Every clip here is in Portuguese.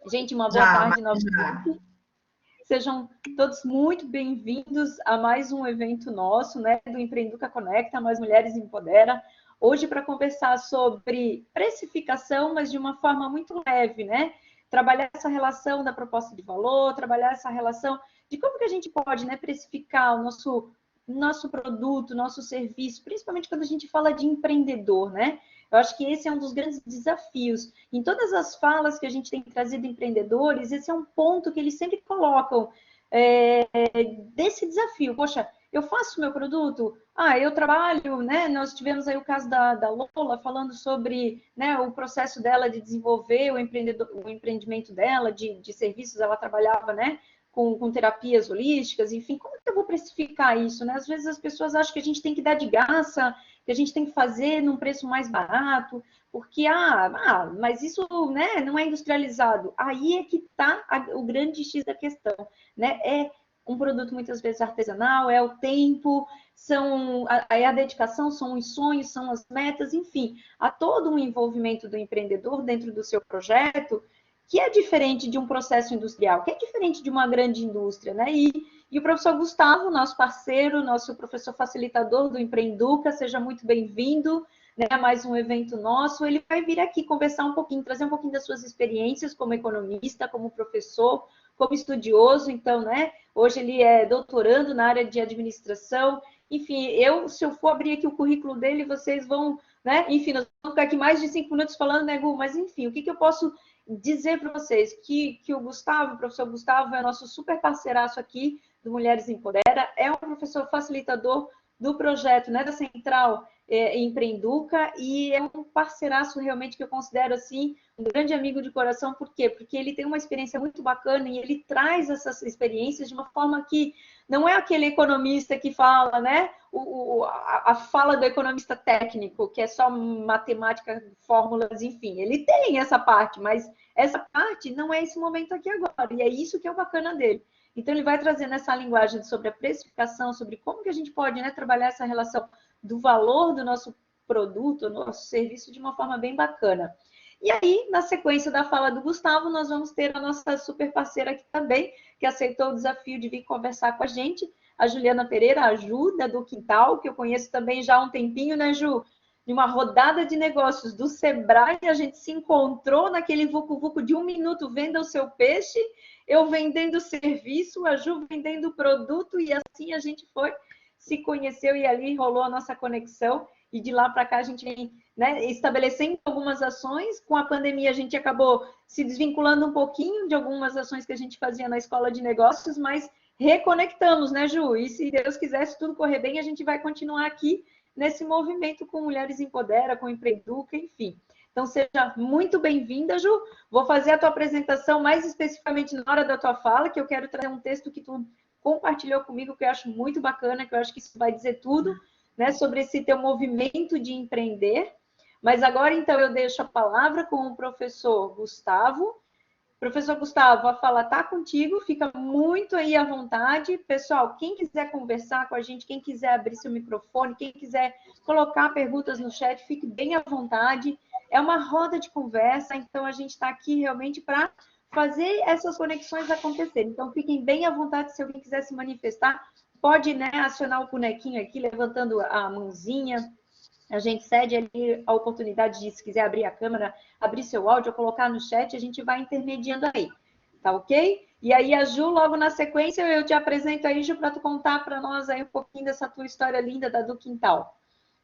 Gente, uma boa Já, tarde novamente. Sejam todos muito bem-vindos a mais um evento nosso, né, do Empreenduca Conecta, Mais Mulheres Empodera. Hoje para conversar sobre precificação, mas de uma forma muito leve, né? Trabalhar essa relação da proposta de valor, trabalhar essa relação de como que a gente pode, né, precificar o nosso produto, nosso serviço, principalmente quando a gente fala de empreendedor, né? Eu acho que esse é um dos grandes desafios. Em todas as falas que a gente tem trazido empreendedores, esse é um ponto que eles sempre colocam desse desafio. Poxa, eu faço meu produto? Eu trabalho, né? Nós tivemos aí o caso da Lola falando sobre, né, o processo dela de desenvolver o empreendimento dela, de serviços, ela trabalhava, né? Com terapias holísticas, enfim, como que eu vou precificar isso, né? Às vezes as pessoas acham que a gente tem que dar de graça, que a gente tem que fazer num preço mais barato, porque, mas isso, né, não é industrializado. Aí é que está o grande X da questão, né? É um produto muitas vezes artesanal, é o tempo, é a dedicação, são os sonhos, são as metas, enfim, há todo um envolvimento do empreendedor dentro do seu projeto que é diferente de um processo industrial, que é diferente de uma grande indústria, né? E o professor Gustavo, nosso parceiro, nosso professor facilitador do Empreenduca, seja muito bem-vindo, né, a mais um evento nosso. Ele vai vir aqui conversar um pouquinho, trazer um pouquinho das suas experiências como economista, como professor, como estudioso. Então, né, hoje ele é doutorando na área de administração. Enfim, se eu for abrir aqui o currículo dele, vocês vão, né, enfim, nós vamos ficar aqui mais de 5 minutos falando, né, Gu? Mas, enfim, o que eu posso dizer para vocês? Que o Gustavo, o professor Gustavo, é nosso super parceiraço aqui do Mulheres Empodera, é um professor facilitador do projeto, né, da Central Empreenduca, e é um parceiraço realmente que eu considero assim um grande amigo de coração. Por quê? Porque ele tem uma experiência muito bacana e ele traz essas experiências de uma forma que não é aquele economista que fala, né, a fala do economista técnico, que é só matemática, fórmulas, enfim. Ele tem essa parte, mas essa parte não é esse momento aqui agora, e é isso que é o bacana dele. Então, ele vai trazendo essa linguagem sobre a precificação, sobre como que a gente pode, né, trabalhar essa relação do valor do nosso produto, do nosso serviço, de uma forma bem bacana. E aí, na sequência da fala do Gustavo, nós vamos ter a nossa super parceira aqui também, que aceitou o desafio de vir conversar com a gente, a Juliana Pereira, a Ju, do Quintal, que eu conheço também já há um tempinho, né, Ju? Em uma rodada de negócios do Sebrae, a gente se encontrou naquele vucu-vucu de 1 minuto, venda o seu peixe, eu vendendo serviço, a Ju vendendo produto, e assim a gente foi, se conheceu e ali rolou a nossa conexão, e de lá para cá a gente vem, né, estabelecendo algumas ações. Com a pandemia a gente acabou se desvinculando um pouquinho de algumas ações que a gente fazia na escola de negócios, mas reconectamos, né, Ju? E se Deus quiser, se tudo correr bem, a gente vai continuar aqui nesse movimento com Mulheres Empodera, com Empreenduca, enfim. Então, seja muito bem-vinda, Ju. Vou fazer a tua apresentação mais especificamente na hora da tua fala, que eu quero trazer um texto que tu compartilhou comigo, que eu acho muito bacana, que eu acho que isso vai dizer tudo, né, sobre esse teu movimento de empreender. Mas agora, então, eu deixo a palavra com o professor Gustavo. Professor Gustavo, a fala está contigo, fica muito aí à vontade. Pessoal, quem quiser conversar com a gente, quem quiser abrir seu microfone, quem quiser colocar perguntas no chat, fique bem à vontade. É uma roda de conversa, então a gente está aqui realmente para fazer essas conexões acontecerem. Então, fiquem bem à vontade, se alguém quiser se manifestar, pode, né, acionar o bonequinho aqui, levantando a mãozinha. A gente cede ali a oportunidade de, se quiser abrir a câmera, abrir seu áudio, colocar no chat, a gente vai intermediando aí, tá ok? E aí a Ju, logo na sequência, eu te apresento aí, Ju, para tu contar para nós aí um pouquinho dessa tua história linda do Quintal.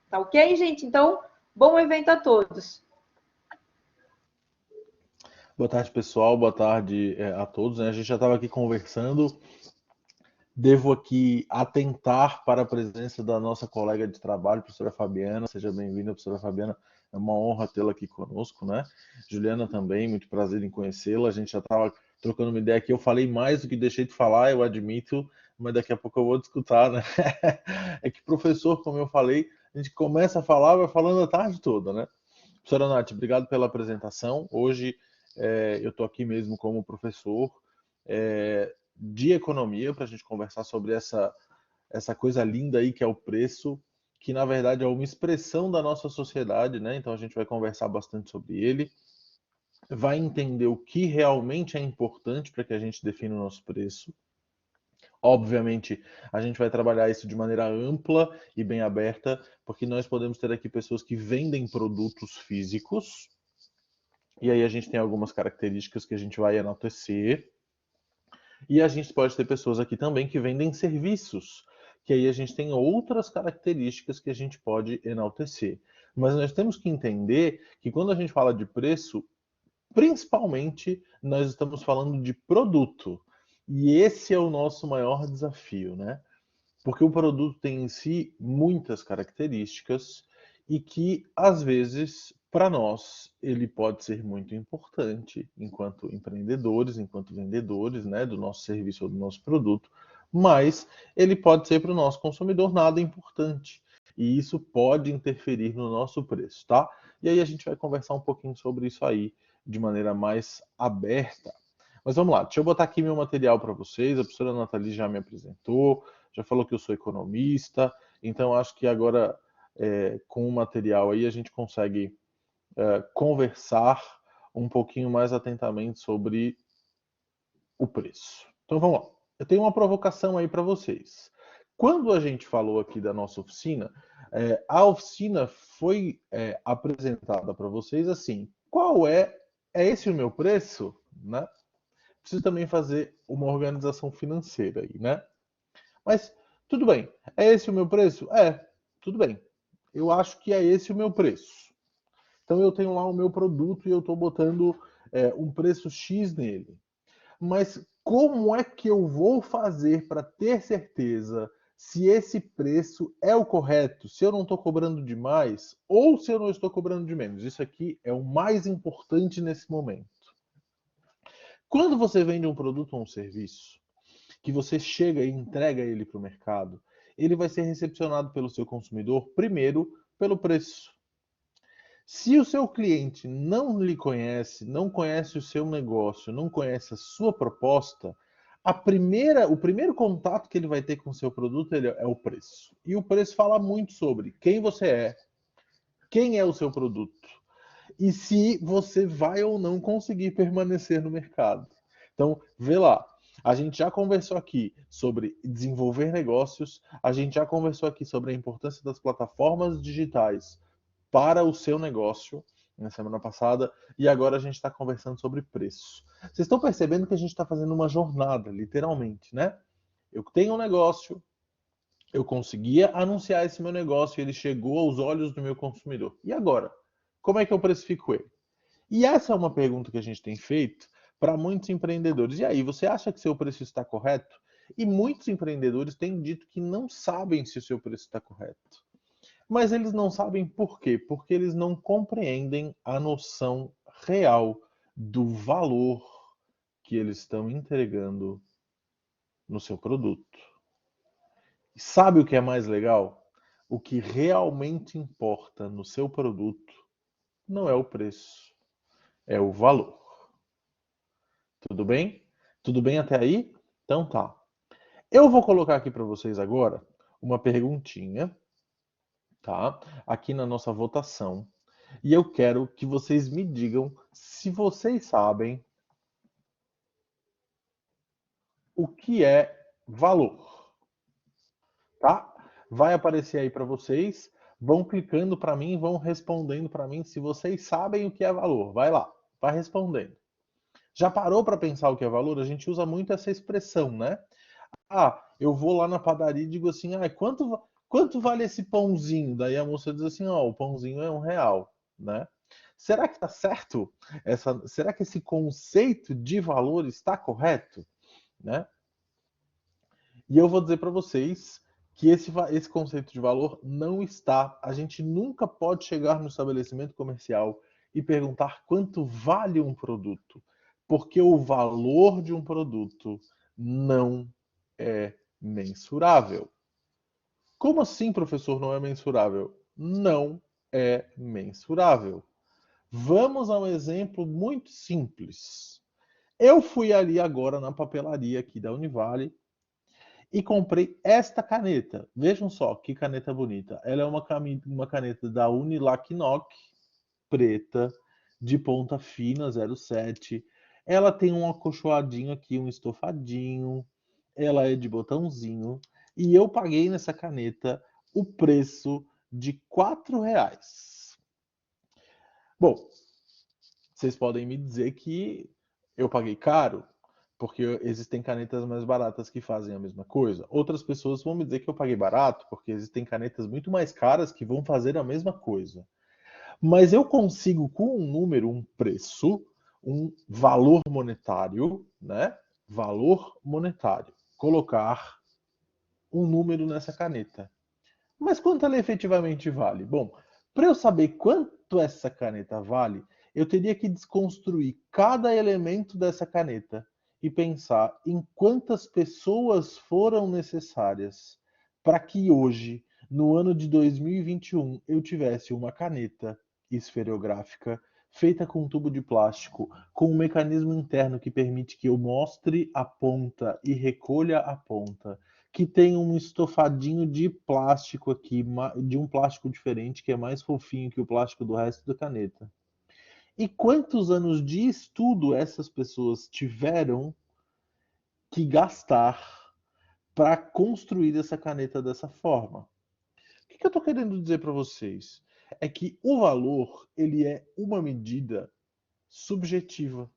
Tá ok, gente? Então, bom evento a todos. Boa tarde, pessoal. Boa tarde a todos, né? A gente já estava aqui conversando. Devo aqui atentar para a presença da nossa colega de trabalho, professora Fabiana. Seja bem-vinda, professora Fabiana. É uma honra tê-la aqui conosco, né? Juliana também, muito prazer em conhecê-la. A gente já estava trocando uma ideia aqui. Eu falei mais do que deixei de falar, eu admito, mas daqui a pouco eu vou discutir, né? É que professor, como eu falei, a gente começa a falar, vai falando a tarde toda, né? Professora Nath, obrigado pela apresentação. Hoje eu estou aqui mesmo como professor de economia para a gente conversar sobre essa coisa linda aí que é o preço, que na verdade é uma expressão da nossa sociedade, né? Então a gente vai conversar bastante sobre ele. vai entender o que realmente é importante para que a gente defina o nosso preço. Obviamente, a gente vai trabalhar isso de maneira ampla e bem aberta, porque nós podemos ter aqui pessoas que vendem produtos físicos, e aí a gente tem algumas características que a gente vai enaltecer. E a gente pode ter pessoas aqui também que vendem serviços, que aí a gente tem outras características que a gente pode enaltecer. Mas nós temos que entender que quando a gente fala de preço, principalmente nós estamos falando de produto. E esse é o nosso maior desafio, né? Porque o produto tem em si muitas características e que, às vezes, para nós, ele pode ser muito importante enquanto empreendedores, enquanto vendedores, né, do nosso serviço ou do nosso produto, mas ele pode ser para o nosso consumidor nada importante. E isso pode interferir no nosso preço, tá? E aí a gente vai conversar um pouquinho sobre isso aí de maneira mais aberta. Mas vamos lá, deixa eu botar aqui meu material para vocês. A professora Nathalie já me apresentou, já falou que eu sou economista, então acho que agora com o material aí a gente consegue conversar um pouquinho mais atentamente sobre o preço. Então vamos lá. Eu tenho uma provocação aí para vocês. Quando a gente falou aqui da nossa oficina, a oficina foi apresentada para vocês assim: qual é esse o meu preço, né? Preciso também fazer uma organização financeira aí, né? Mas tudo bem, é esse o meu preço? É, tudo bem. Eu acho que é esse o meu preço. Então eu tenho lá o meu produto e eu estou botando um preço X nele. Mas como é que eu vou fazer para ter certeza se esse preço é o correto, se eu não estou cobrando demais ou se eu não estou cobrando de menos? Isso aqui é o mais importante nesse momento. Quando você vende um produto ou um serviço, que você chega e entrega ele para o mercado, ele vai ser recepcionado pelo seu consumidor primeiro pelo preço. Se o seu cliente não lhe conhece, não conhece o seu negócio, não conhece a sua proposta, o primeiro contato que ele vai ter com o seu produto é o preço. E o preço fala muito sobre quem você é, quem é o seu produto e se você vai ou não conseguir permanecer no mercado. Então, vê lá. A gente já conversou aqui sobre desenvolver negócios, a gente já conversou aqui sobre a importância das plataformas digitais para o seu negócio na semana passada, e agora a gente está conversando sobre preço. Vocês estão percebendo que a gente está fazendo uma jornada, literalmente, né? Eu tenho um negócio, eu conseguia anunciar esse meu negócio e ele chegou aos olhos do meu consumidor. E agora? Como é que eu precifico ele? E essa é uma pergunta que a gente tem feito para muitos empreendedores. E aí, você acha que seu preço está correto? E muitos empreendedores têm dito que não sabem se o seu preço está correto. Mas eles não sabem por quê? Porque eles não compreendem a noção real do valor que eles estão entregando no seu produto. E sabe o que é mais legal? O que realmente importa no seu produto não é o preço, é o valor. Tudo bem? Tudo bem até aí? Então tá. Eu vou colocar aqui para vocês agora uma perguntinha, tá? Aqui na nossa votação. E eu quero que vocês me digam se vocês sabem o que é valor, tá? Vai aparecer aí para vocês, vão clicando para mim, vão respondendo para mim se vocês sabem o que é valor. Vai lá, vai respondendo. Já parou para pensar o que é valor? A gente usa muito essa expressão, né? Ah, eu vou lá na padaria e digo assim, ah, quanto vale esse pãozinho? Daí a moça diz assim, ó, o pãozinho é R$ 1, né? Será que está certo? Será que esse conceito de valor está correto? Né? E eu vou dizer para vocês que esse conceito de valor não está. A gente nunca pode chegar no estabelecimento comercial e perguntar quanto vale um produto, porque o valor de um produto não é mensurável. Como assim, professor, não é mensurável? Não é mensurável. Vamos a um exemplo muito simples. Eu fui ali agora na papelaria aqui da Univale e comprei esta caneta. Vejam só que caneta bonita. Ela é uma caneta da Unilac Nock, preta, de ponta fina 07. Ela tem um acolchoadinho aqui, um estofadinho. Ela é de botãozinho. E eu paguei nessa caneta o preço de R$ 4. Bom, vocês podem me dizer que eu paguei caro, porque existem canetas mais baratas que fazem a mesma coisa. Outras pessoas vão me dizer que eu paguei barato, porque existem canetas muito mais caras que vão fazer a mesma coisa. Mas eu consigo, com um número, um preço, um valor monetário, né? Valor monetário. Colocar um número nessa caneta. Mas quanto ela efetivamente vale? Bom, para eu saber quanto essa caneta vale, eu teria que desconstruir cada elemento dessa caneta e pensar em quantas pessoas foram necessárias para que hoje, no ano de 2021, eu tivesse uma caneta esferográfica feita com um tubo de plástico, com um mecanismo interno que permite que eu mostre a ponta e recolha a ponta, que tem um estofadinho de plástico aqui, de um plástico diferente, que é mais fofinho que o plástico do resto da caneta. E quantos anos de estudo essas pessoas tiveram que gastar para construir essa caneta dessa forma? O que eu estou querendo dizer para vocês? É que o valor, ele é uma medida subjetiva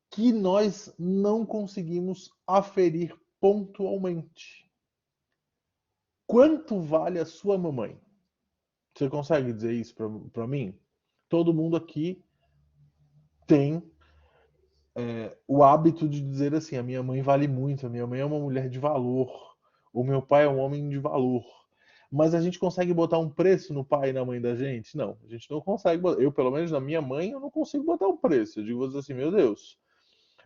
que nós não conseguimos aferir pontualmente. Quanto vale a sua mamãe? Você consegue dizer isso para mim? Todo mundo aqui tem o hábito de dizer assim: a minha mãe vale muito, a minha mãe é uma mulher de valor, o meu pai é um homem de valor. Mas a gente consegue botar um preço no pai e na mãe da gente? Não, a gente não consegue. Eu, pelo menos na minha mãe, eu não consigo botar um preço. Eu digo assim: meu Deus,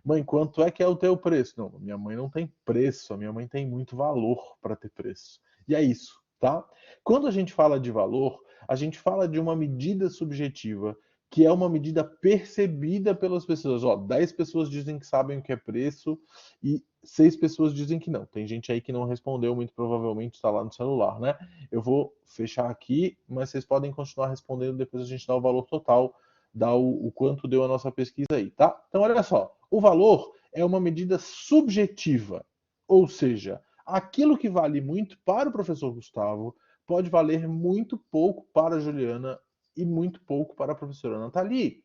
mãe, quanto é que é o teu preço? Não, minha mãe não tem preço, a minha mãe tem muito valor para ter preço. E é isso, tá? Quando a gente fala de valor, a gente fala de uma medida subjetiva, que é uma medida percebida pelas pessoas. Ó, 10 pessoas dizem que sabem o que é preço e 6 pessoas dizem que não. Tem gente aí que não respondeu, muito provavelmente está lá no celular, né? Eu vou fechar aqui, mas vocês podem continuar respondendo, depois a gente dá o valor total, dá o quanto deu a nossa pesquisa aí, tá? Então, olha só, o valor é uma medida subjetiva, ou seja, aquilo que vale muito para o professor Gustavo pode valer muito pouco para a Juliana e muito pouco para a professora Nathalie.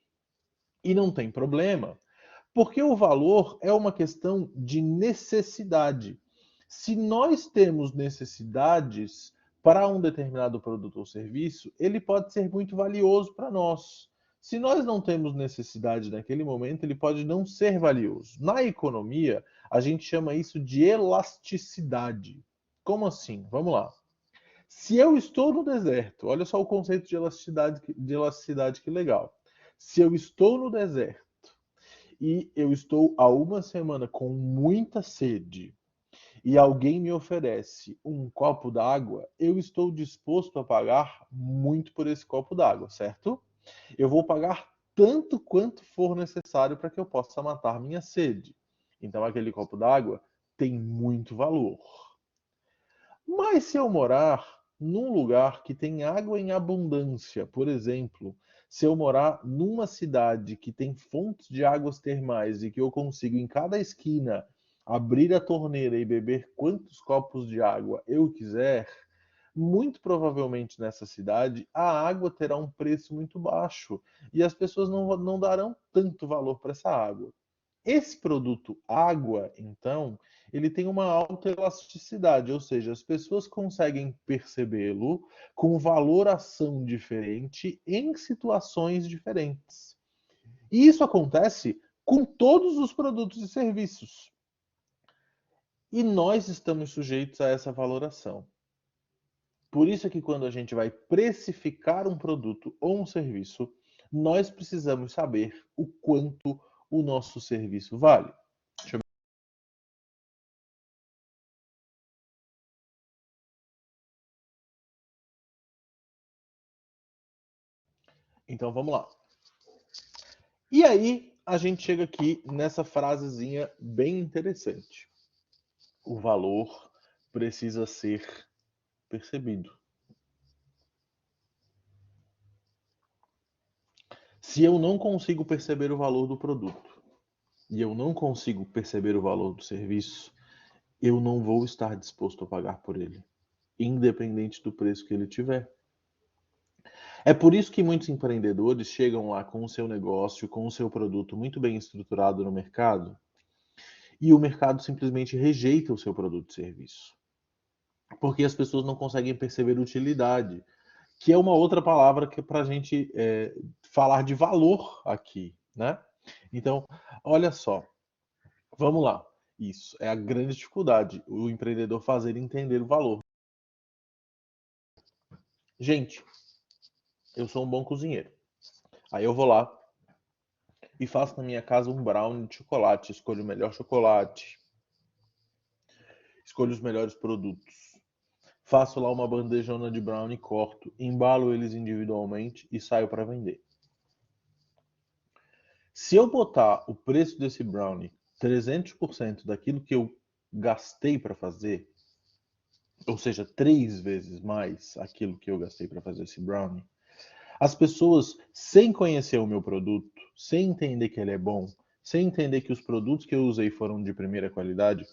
E não tem problema, porque o valor é uma questão de necessidade. Se nós temos necessidades para um determinado produto ou serviço, ele pode ser muito valioso para nós. Se nós não temos necessidade naquele momento, ele pode não ser valioso. Na economia, a gente chama isso de elasticidade. Como assim? Vamos lá. Se eu estou no deserto, olha só o conceito de elasticidade que legal. Se eu estou no deserto e eu estou há uma semana com muita sede e alguém me oferece um copo d'água, eu estou disposto a pagar muito por esse copo d'água, certo? Eu vou pagar tanto quanto for necessário para que eu possa matar minha sede. Então, aquele copo d'água tem muito valor. Mas se eu morar num lugar que tem água em abundância, por exemplo, se eu morar numa cidade que tem fontes de águas termais e que eu consigo em cada esquina abrir a torneira e beber quantos copos de água eu quiser, muito provavelmente nessa cidade a água terá um preço muito baixo e as pessoas não darão tanto valor para essa água. Esse produto água, então, ele tem uma alta elasticidade, ou seja, as pessoas conseguem percebê-lo com valoração diferente em situações diferentes. E isso acontece com todos os produtos e serviços. E nós estamos sujeitos a essa valoração. Por isso é que quando a gente vai precificar um produto ou um serviço, nós precisamos saber o quanto o nosso serviço vale. Deixa eu... Então vamos lá. E aí a gente chega aqui nessa frasezinha bem interessante. O valor precisa ser percebido. Se eu não consigo perceber o valor do produto e eu não consigo perceber o valor do serviço, eu não vou estar disposto a pagar por ele, independente do preço que ele tiver. É por isso que muitos empreendedores chegam lá com o seu negócio, com o seu produto muito bem estruturado no mercado, e o mercado simplesmente rejeita o seu produto e serviço. Porque as pessoas não conseguem perceber utilidade, que é uma outra palavra que é para a gente falar de valor aqui, né? Então, olha só, vamos lá. Isso é a grande dificuldade, o empreendedor fazer entender o valor. Gente, eu sou um bom cozinheiro. Aí eu vou lá e faço na minha casa um brownie de chocolate. Escolho o melhor chocolate, escolho os melhores produtos. Faço lá uma bandejona de brownie, corto, embalo eles individualmente e saio para vender. Se eu botar o preço desse brownie 300% daquilo que eu gastei para fazer, ou seja, 3 vezes mais aquilo que eu gastei para fazer esse brownie, as pessoas, sem conhecer o meu produto, sem entender que ele é bom, sem entender que os produtos que eu usei foram de primeira qualidade,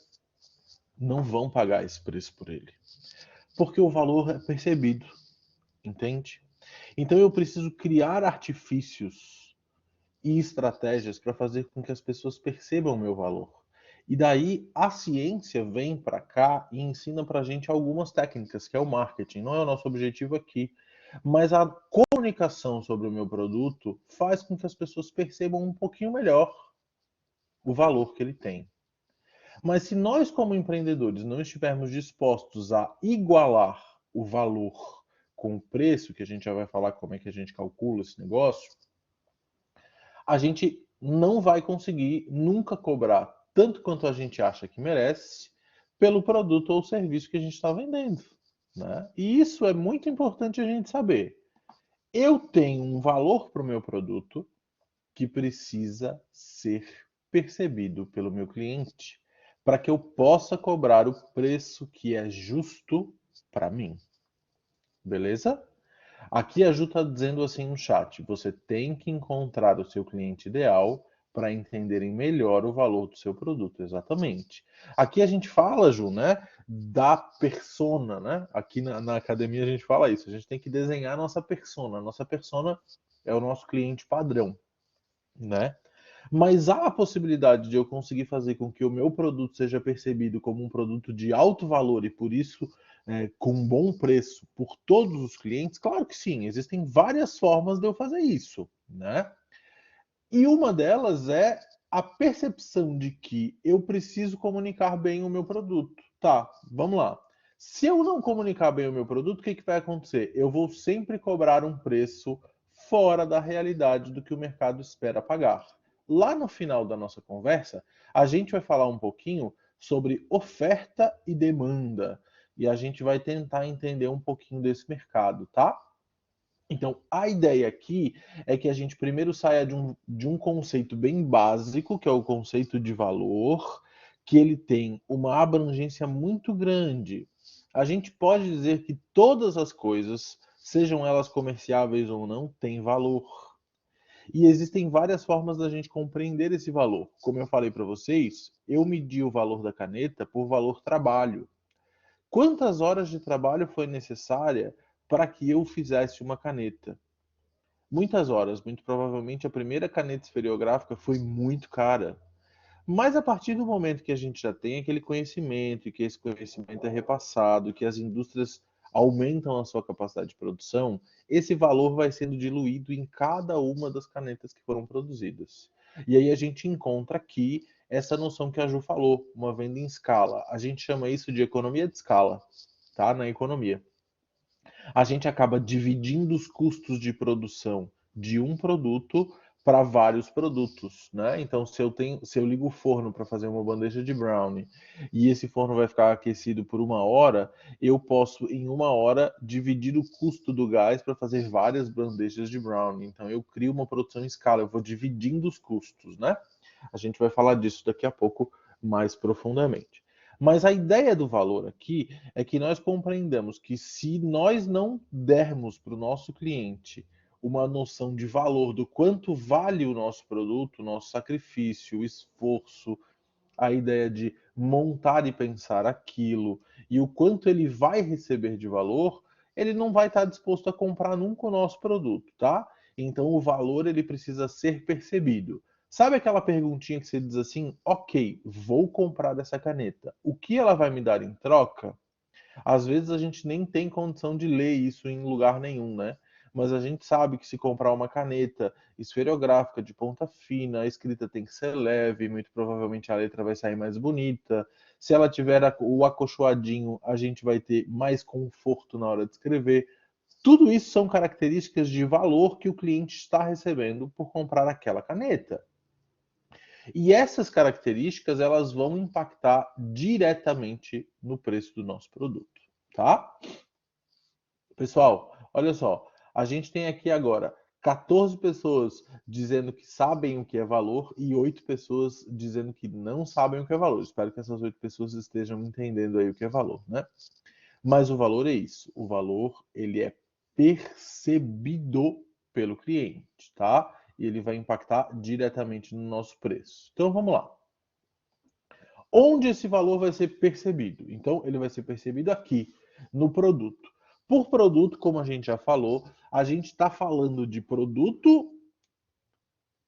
não vão pagar esse preço por ele. Porque o valor é percebido, entende? Então eu preciso criar artifícios e estratégias para fazer com que as pessoas percebam o meu valor. E daí a ciência vem para cá e ensina para a gente algumas técnicas, que é o marketing. Não é o nosso objetivo aqui. Mas a comunicação sobre o meu produto faz com que as pessoas percebam um pouquinho melhor o valor que ele tem. Mas se nós, como empreendedores, não estivermos dispostos a igualar o valor com o preço, que a gente já vai falar como é que a gente calcula esse negócio, a gente não vai conseguir nunca cobrar tanto quanto a gente acha que merece pelo produto ou serviço que a gente está vendendo, né? E isso é muito importante a gente saber. Eu tenho um valor para o meu produto que precisa ser percebido pelo meu cliente para que eu possa cobrar o preço que é justo para mim. Beleza? Aqui a Ju está dizendo assim no chat: você tem que encontrar o seu cliente ideal para entenderem melhor o valor do seu produto. Exatamente. Aqui a gente fala, Ju, né, da persona, né? Aqui na academia a gente fala isso. A gente tem que desenhar a nossa persona. A nossa persona é o nosso cliente padrão, né? Mas há a possibilidade de eu conseguir fazer com que o meu produto seja percebido como um produto de alto valor e por isso com bom preço por todos os clientes? Claro que sim, existem várias formas de eu fazer isso, né? E uma delas é a percepção de que eu preciso comunicar bem o meu produto. Tá, vamos lá. Se eu não comunicar bem o meu produto, o que, que vai acontecer? Eu vou sempre cobrar um preço fora da realidade do que o mercado espera pagar. Lá no final da nossa conversa, a gente vai falar um pouquinho sobre oferta e demanda. E a gente vai tentar entender um pouquinho desse mercado, tá? Então, a ideia aqui é que a gente primeiro saia de um conceito bem básico, que é o conceito de valor, que ele tem uma abrangência muito grande. A gente pode dizer que todas as coisas, sejam elas comerciáveis ou não, têm valor. E existem várias formas da gente compreender esse valor. Como eu falei para vocês, eu medi o valor da caneta por valor trabalho. Quantas horas de trabalho foi necessária para que eu fizesse uma caneta? Muitas horas, muito provavelmente a primeira caneta esferográfica foi muito cara. Mas a partir do momento que a gente já tem aquele conhecimento e que esse conhecimento é repassado, que as indústrias aumentam a sua capacidade de produção, esse valor vai sendo diluído em cada uma das canetas que foram produzidas. E aí a gente encontra aqui essa noção que a Ju falou, uma venda em escala. A gente chama isso de economia de escala, tá? Na economia. A gente acaba dividindo os custos de produção de um produto para vários produtos, né? Então, se eu ligo o forno para fazer uma bandeja de brownie e esse forno vai ficar aquecido por 1 hora, eu posso em 1 hora dividir o custo do gás para fazer várias bandejas de brownie. Então, eu crio uma produção em escala, eu vou dividindo os custos, né? A gente vai falar disso daqui a pouco mais profundamente. Mas a ideia do valor aqui é que nós compreendamos que se nós não dermos para o nosso cliente uma noção de valor, do quanto vale o nosso produto, o nosso sacrifício, o esforço, a ideia de montar e pensar aquilo, e o quanto ele vai receber de valor, ele não vai estar disposto a comprar nunca o nosso produto, tá? Então o valor ele precisa ser percebido. Sabe aquela perguntinha que você diz assim, ok, vou comprar essa caneta, o que ela vai me dar em troca? Às vezes a gente nem tem condição de ler isso em lugar nenhum, né? Mas a gente sabe que se comprar uma caneta esferográfica de ponta fina, a escrita tem que ser leve, muito provavelmente a letra vai sair mais bonita. Se ela tiver o acolchoadinho, a gente vai ter mais conforto na hora de escrever. Tudo isso são características de valor que o cliente está recebendo por comprar aquela caneta. E essas características elas vão impactar diretamente no preço do nosso produto, tá? Pessoal, olha só, a gente tem aqui agora 14 pessoas dizendo que sabem o que é valor e 8 pessoas dizendo que não sabem o que é valor. Espero que essas 8 pessoas estejam entendendo aí o que é valor, né? Mas o valor é isso, o valor ele é percebido pelo cliente, tá? E ele vai impactar diretamente no nosso preço. Então vamos lá. Onde esse valor vai ser percebido? Então, ele vai ser percebido aqui, no produto. Por produto, como a gente já falou, a gente está falando de produto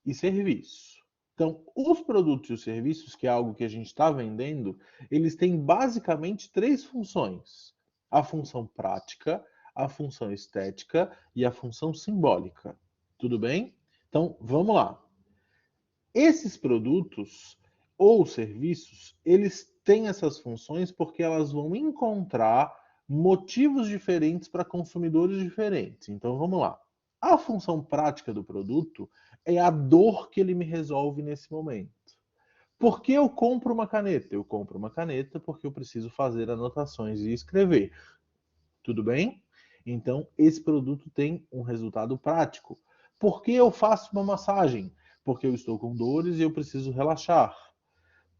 e serviço. Então, os produtos e os serviços, que é algo que a gente está vendendo, eles têm basicamente três funções: a função prática, a função estética e a função simbólica. Tudo bem? Então, vamos lá. Esses produtos ou serviços, eles têm essas funções porque elas vão encontrar motivos diferentes para consumidores diferentes. Então vamos lá. A função prática do produto é a dor que ele me resolve nesse momento. Por que eu compro uma caneta? Eu compro uma caneta porque eu preciso fazer anotações e escrever. Tudo bem? Então, esse produto tem um resultado prático. Por que eu faço uma massagem? Porque eu estou com dores e eu preciso relaxar.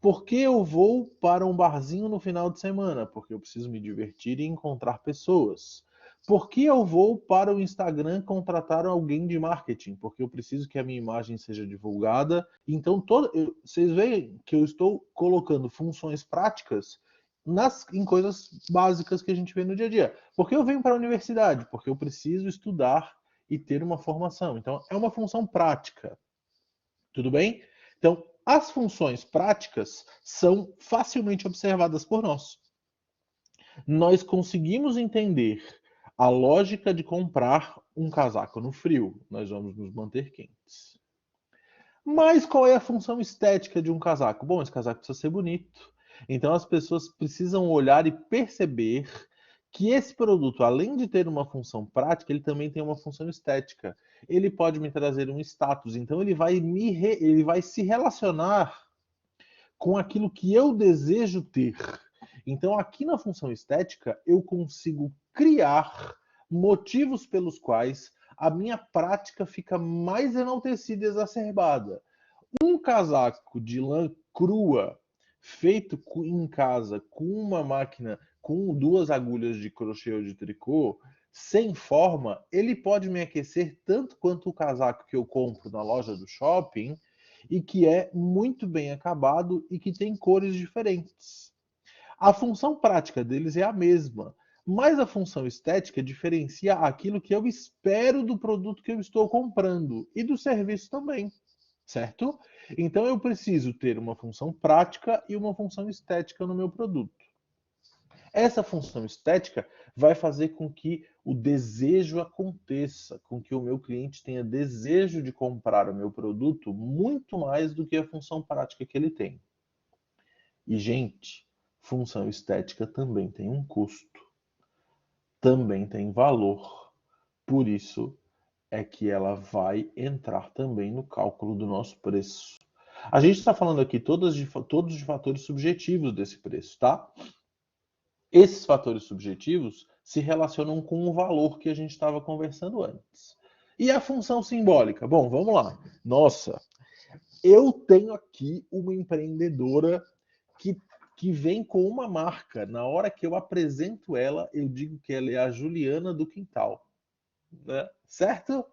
Por que eu vou para um barzinho no final de semana? Porque eu preciso me divertir e encontrar pessoas. Por que eu vou para o Instagram contratar alguém de marketing? Porque eu preciso que a minha imagem seja divulgada. Então, vocês veem que eu estou colocando funções práticas em coisas básicas que a gente vê no dia a dia. Por que eu venho para a universidade? Porque eu preciso estudar e ter uma formação. Então, é uma função prática. Tudo bem? Então, as funções práticas são facilmente observadas por nós. Nós conseguimos entender a lógica de comprar um casaco no frio. Nós vamos nos manter quentes. Mas qual é a função estética de um casaco? Bom, esse casaco precisa ser bonito. Então as pessoas precisam olhar e perceber que esse produto, além de ter uma função prática, ele também tem uma função estética. Ele pode me trazer um status, então ele vai se relacionar com aquilo que eu desejo ter. Então, aqui na função estética, eu consigo criar motivos pelos quais a minha prática fica mais enaltecida e exacerbada. Um casaco de lã crua, feito em casa, com uma máquina com duas agulhas de crochê ou de tricô, sem forma, ele pode me aquecer tanto quanto o casaco que eu compro na loja do shopping e que é muito bem acabado e que tem cores diferentes. A função prática deles é a mesma, mas a função estética diferencia aquilo que eu espero do produto que eu estou comprando e do serviço também, certo? Então eu preciso ter uma função prática e uma função estética no meu produto. Essa função estética vai fazer com que o desejo aconteça, com que o meu cliente tenha desejo de comprar o meu produto muito mais do que a função prática que ele tem. E, gente, função estética também tem um custo, também tem valor. Por isso é que ela vai entrar também no cálculo do nosso preço. A gente está falando aqui todos de fatores subjetivos desse preço, tá? Esses fatores subjetivos se relacionam com o valor que a gente estava conversando antes. E a função simbólica? Bom, vamos lá. Nossa, eu tenho aqui uma empreendedora que vem com uma marca. Na hora que eu apresento ela, eu digo que ela é a Juliana do Quintal. Né? Certo?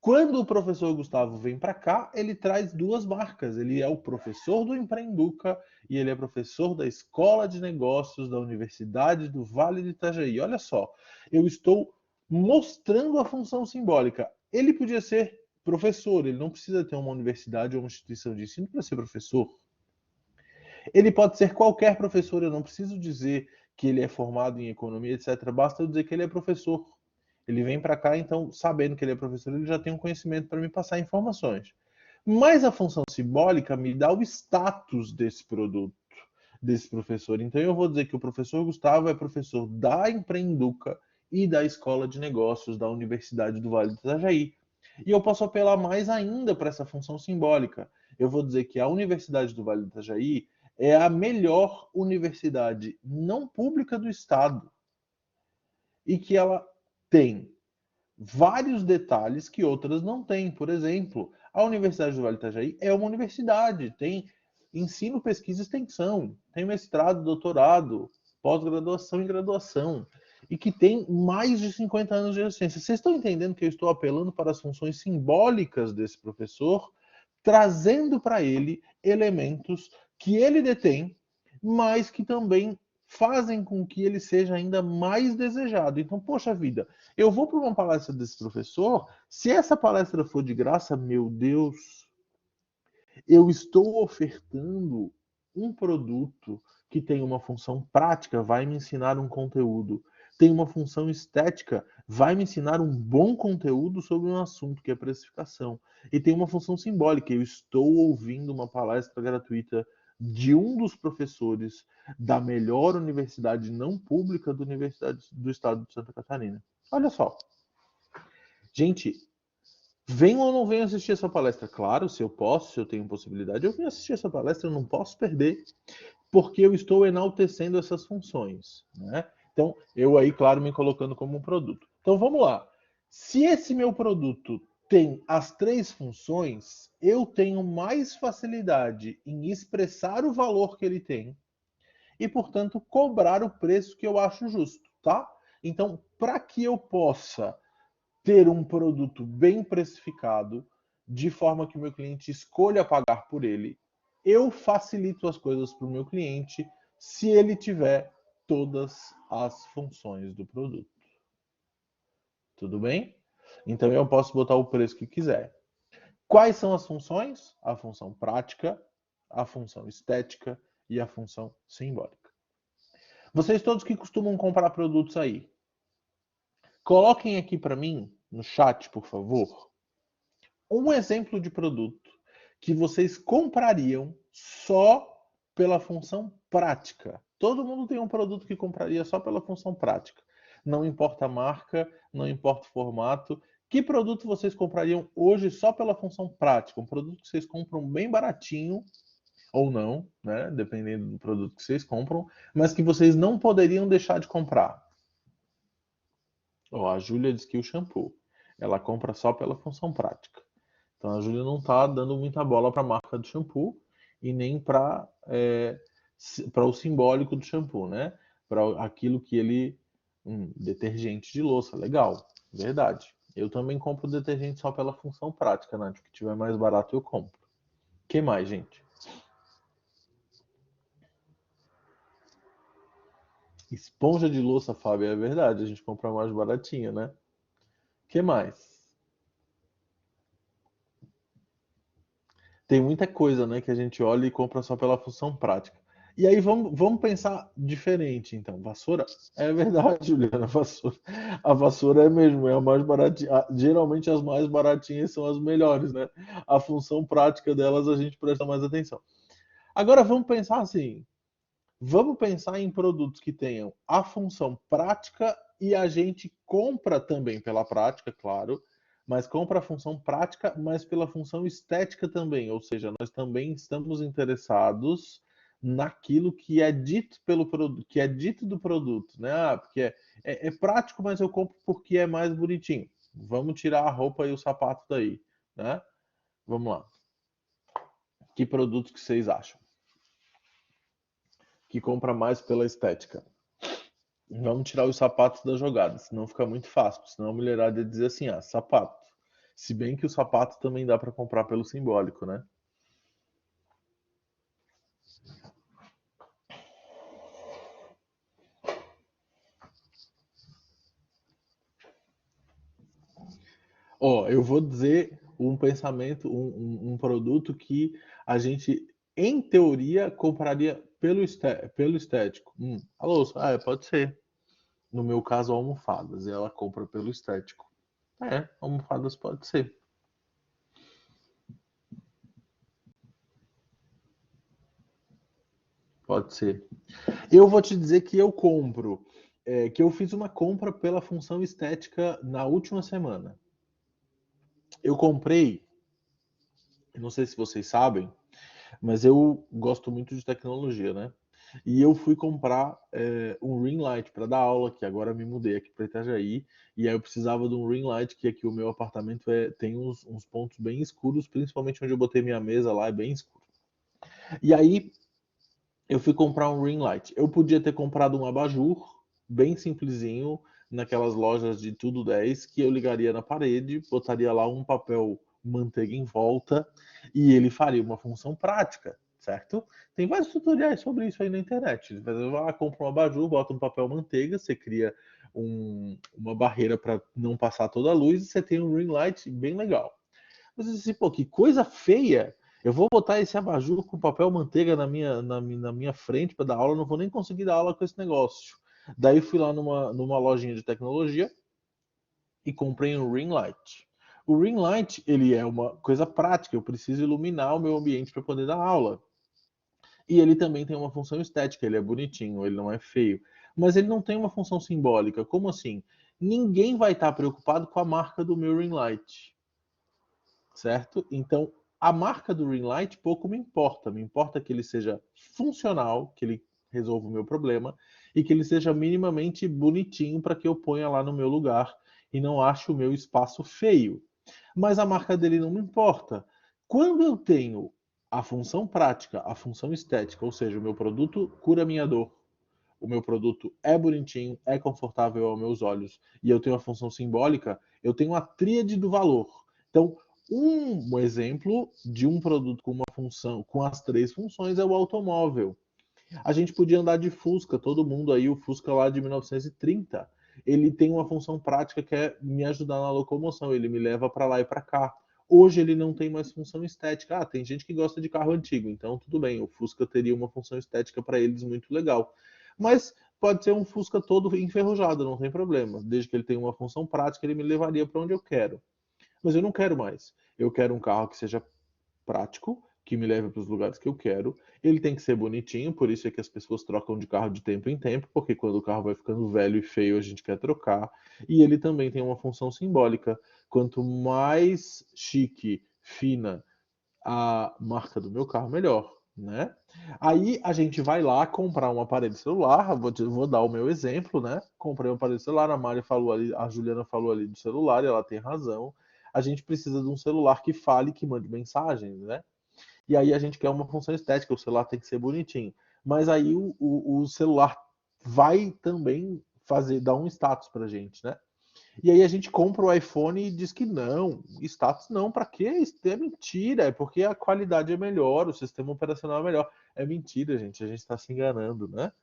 Quando o professor Gustavo vem para cá, ele traz duas marcas. Ele é o professor do Empreenduca e ele é professor da Escola de Negócios da Universidade do Vale do Itajaí. Olha só, eu estou mostrando a função simbólica. Ele podia ser professor, ele não precisa ter uma universidade ou uma instituição de ensino para ser professor. Ele pode ser qualquer professor, eu não preciso dizer que ele é formado em economia, etc. Basta eu dizer que ele é professor. Ele vem para cá, então, sabendo que ele é professor, ele já tem um conhecimento para me passar informações. Mas a função simbólica me dá o status desse produto, desse professor. Então, eu vou dizer que o professor Gustavo é professor da Empreenduca e da Escola de Negócios da Universidade do Vale do Itajaí. E eu posso apelar mais ainda para essa função simbólica. Eu vou dizer que a Universidade do Vale do Itajaí é a melhor universidade não pública do estado e que ela tem vários detalhes que outras não têm. Por exemplo, a Universidade do Vale do Itajaí é uma universidade, tem ensino, pesquisa e extensão, tem mestrado, doutorado, pós-graduação e graduação, e que tem mais de 50 anos de existência. Vocês estão entendendo que eu estou apelando para as funções simbólicas desse professor, trazendo para ele elementos que ele detém, mas que também fazem com que ele seja ainda mais desejado. Então, poxa vida, eu vou para uma palestra desse professor, se essa palestra for de graça, meu Deus, eu estou ofertando um produto que tem uma função prática, vai me ensinar um conteúdo. Tem uma função estética, vai me ensinar um bom conteúdo sobre um assunto que é precificação. E tem uma função simbólica, eu estou ouvindo uma palestra gratuita de um dos professores da melhor universidade não pública da Universidade do Estado de Santa Catarina. Olha só. Gente, venho ou não venho assistir essa palestra? Claro, se eu posso, se eu tenho possibilidade, eu venho assistir essa palestra, eu não posso perder, porque eu estou enaltecendo essas funções, né? Então, eu aí, claro, me colocando como um produto. Então, vamos lá. Se esse meu produto tem as três funções, eu tenho mais facilidade em expressar o valor que ele tem e, portanto, cobrar o preço que eu acho justo, tá? Então, para que eu possa ter um produto bem precificado, de forma que o meu cliente escolha pagar por ele, eu facilito as coisas para o meu cliente se ele tiver todas as funções do produto. Tudo bem? Então eu posso botar o preço que quiser. Quais são as funções? A função prática, a função estética e a função simbólica. Vocês todos que costumam comprar produtos aí, coloquem aqui para mim no chat, por favor, um exemplo de produto que vocês comprariam só pela função prática. Todo mundo tem um produto que compraria só pela função prática. Não importa a marca, não importa o formato. Que produto vocês comprariam hoje só pela função prática? Um produto que vocês compram bem baratinho, ou não, né? Dependendo do produto que vocês compram, mas que vocês não poderiam deixar de comprar. A Júlia diz que o shampoo. Ela compra só pela função prática. Então a Júlia não está dando muita bola para a marca do shampoo e nem para o simbólico do shampoo, né? Para aquilo que ele. Detergente de louça, legal, verdade. Eu também compro detergente só pela função prática, Nath. O que tiver mais barato eu compro. O que mais, gente? Esponja de louça, Fábio, é verdade. A gente compra mais baratinha, né? O que mais? Tem muita coisa, né, que a gente olha e compra só pela função prática. E aí vamos pensar diferente, então. Vassoura? É verdade, Juliana, vassoura. A vassoura é mesmo, é a mais baratinha. Geralmente as mais baratinhas são as melhores, né? A função prática delas a gente presta mais atenção. Agora vamos pensar assim. Vamos pensar em produtos que tenham a função prática e a gente compra também pela prática, claro, mas compra a função prática, mas pela função estética também. Ou seja, nós também estamos interessados naquilo que é dito pelo produto, que é dito do produto, né? Porque é prático, mas eu compro porque é mais bonitinho. Vamos tirar a roupa e o sapato daí, né? Vamos lá. Que produtos que vocês acham? Que compra mais pela estética? Vamos tirar os sapatos da jogada, senão fica muito fácil. Senão a mulherada ia dizer assim: sapato. Se bem que o sapato também dá para comprar pelo simbólico, né? Ó, eu vou dizer um pensamento, um produto que a gente, em teoria, compraria pelo estético. Alô, pode ser. No meu caso, almofadas. E ela compra pelo estético. Almofadas pode ser. Pode ser. Eu vou te dizer que eu compro, que eu fiz uma compra pela função estética na última semana. Eu comprei, não sei se vocês sabem, mas eu gosto muito de tecnologia, né? E eu fui comprar um ring light para dar aula, que agora me mudei aqui para Itajaí, e aí eu precisava de um ring light, que aqui o meu apartamento tem uns pontos bem escuros, principalmente onde eu botei minha mesa lá, é bem escuro. E aí eu fui comprar um ring light. Eu podia ter comprado um abajur, bem simplesinho, naquelas lojas de tudo 10, que eu ligaria na parede, botaria lá um papel manteiga em volta e ele faria uma função prática, certo? Tem vários tutoriais sobre isso aí na internet. Você vai lá, compra um abajur, bota um papel manteiga, você cria uma barreira para não passar toda a luz e você tem um ring light bem legal. Mas assim, pô, que coisa feia! Eu vou botar esse abajur com papel manteiga na minha frente para dar aula, eu não vou nem conseguir dar aula com esse negócio. Daí fui lá numa lojinha de tecnologia e comprei um ring light. O ring light, ele é uma coisa prática, eu preciso iluminar o meu ambiente para poder dar aula. E ele também tem uma função estética, ele é bonitinho, ele não é feio. Mas ele não tem uma função simbólica. Como assim? Ninguém vai estar preocupado com a marca do meu ring light, certo? Então, a marca do ring light pouco me importa que ele seja funcional, que ele resolva o meu problema e que ele seja minimamente bonitinho para que eu ponha lá no meu lugar e não ache o meu espaço feio. Mas a marca dele não me importa. Quando eu tenho a função prática, a função estética, ou seja, o meu produto cura minha dor, o meu produto é bonitinho, é confortável aos meus olhos e eu tenho a função simbólica, eu tenho a tríade do valor. Então, um exemplo de um produto com uma função, com as três funções, é o automóvel. A gente podia andar de Fusca, todo mundo aí, o Fusca lá de 1930. Ele tem uma função prática que é me ajudar na locomoção, ele me leva para lá e para cá. Hoje ele não tem mais função estética. Tem gente que gosta de carro antigo, então tudo bem, o Fusca teria uma função estética para eles muito legal. Mas pode ser um Fusca todo enferrujado, não tem problema. Desde que ele tenha uma função prática, ele me levaria para onde eu quero. Mas eu não quero mais. Eu quero um carro que seja prático, que me leve para os lugares que eu quero. Ele tem que ser bonitinho, por isso é que as pessoas trocam de carro de tempo em tempo, porque quando o carro vai ficando velho e feio, a gente quer trocar. E ele também tem uma função simbólica. Quanto mais chique, fina a marca do meu carro, melhor, né? Aí a gente vai lá comprar um aparelho celular, vou dar o meu exemplo, né? Comprei um aparelho celular, a Mari falou ali, a Juliana falou ali do celular, e ela tem razão. A gente precisa de um celular que fale, que mande mensagens, né? E aí a gente quer uma função estética, o celular tem que ser bonitinho. Mas aí o celular vai também dar um status pra gente, né? E aí a gente compra o iPhone e diz que não, status não, para quê? Isso é mentira, é porque a qualidade é melhor, o sistema operacional é melhor. É mentira, gente, a gente está se enganando, né?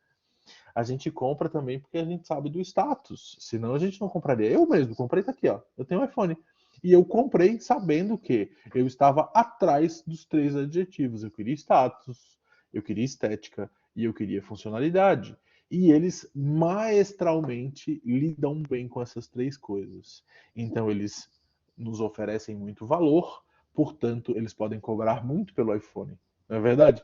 A gente compra também porque a gente sabe do status, senão a gente não compraria. Eu mesmo comprei, tá aqui, ó, eu tenho um iPhone. E eu comprei sabendo que eu estava atrás dos três adjetivos. Eu queria status, eu queria estética e eu queria funcionalidade. E eles maestralmente lidam bem com essas três coisas. Então eles nos oferecem muito valor, portanto eles podem cobrar muito pelo iPhone. Não é verdade?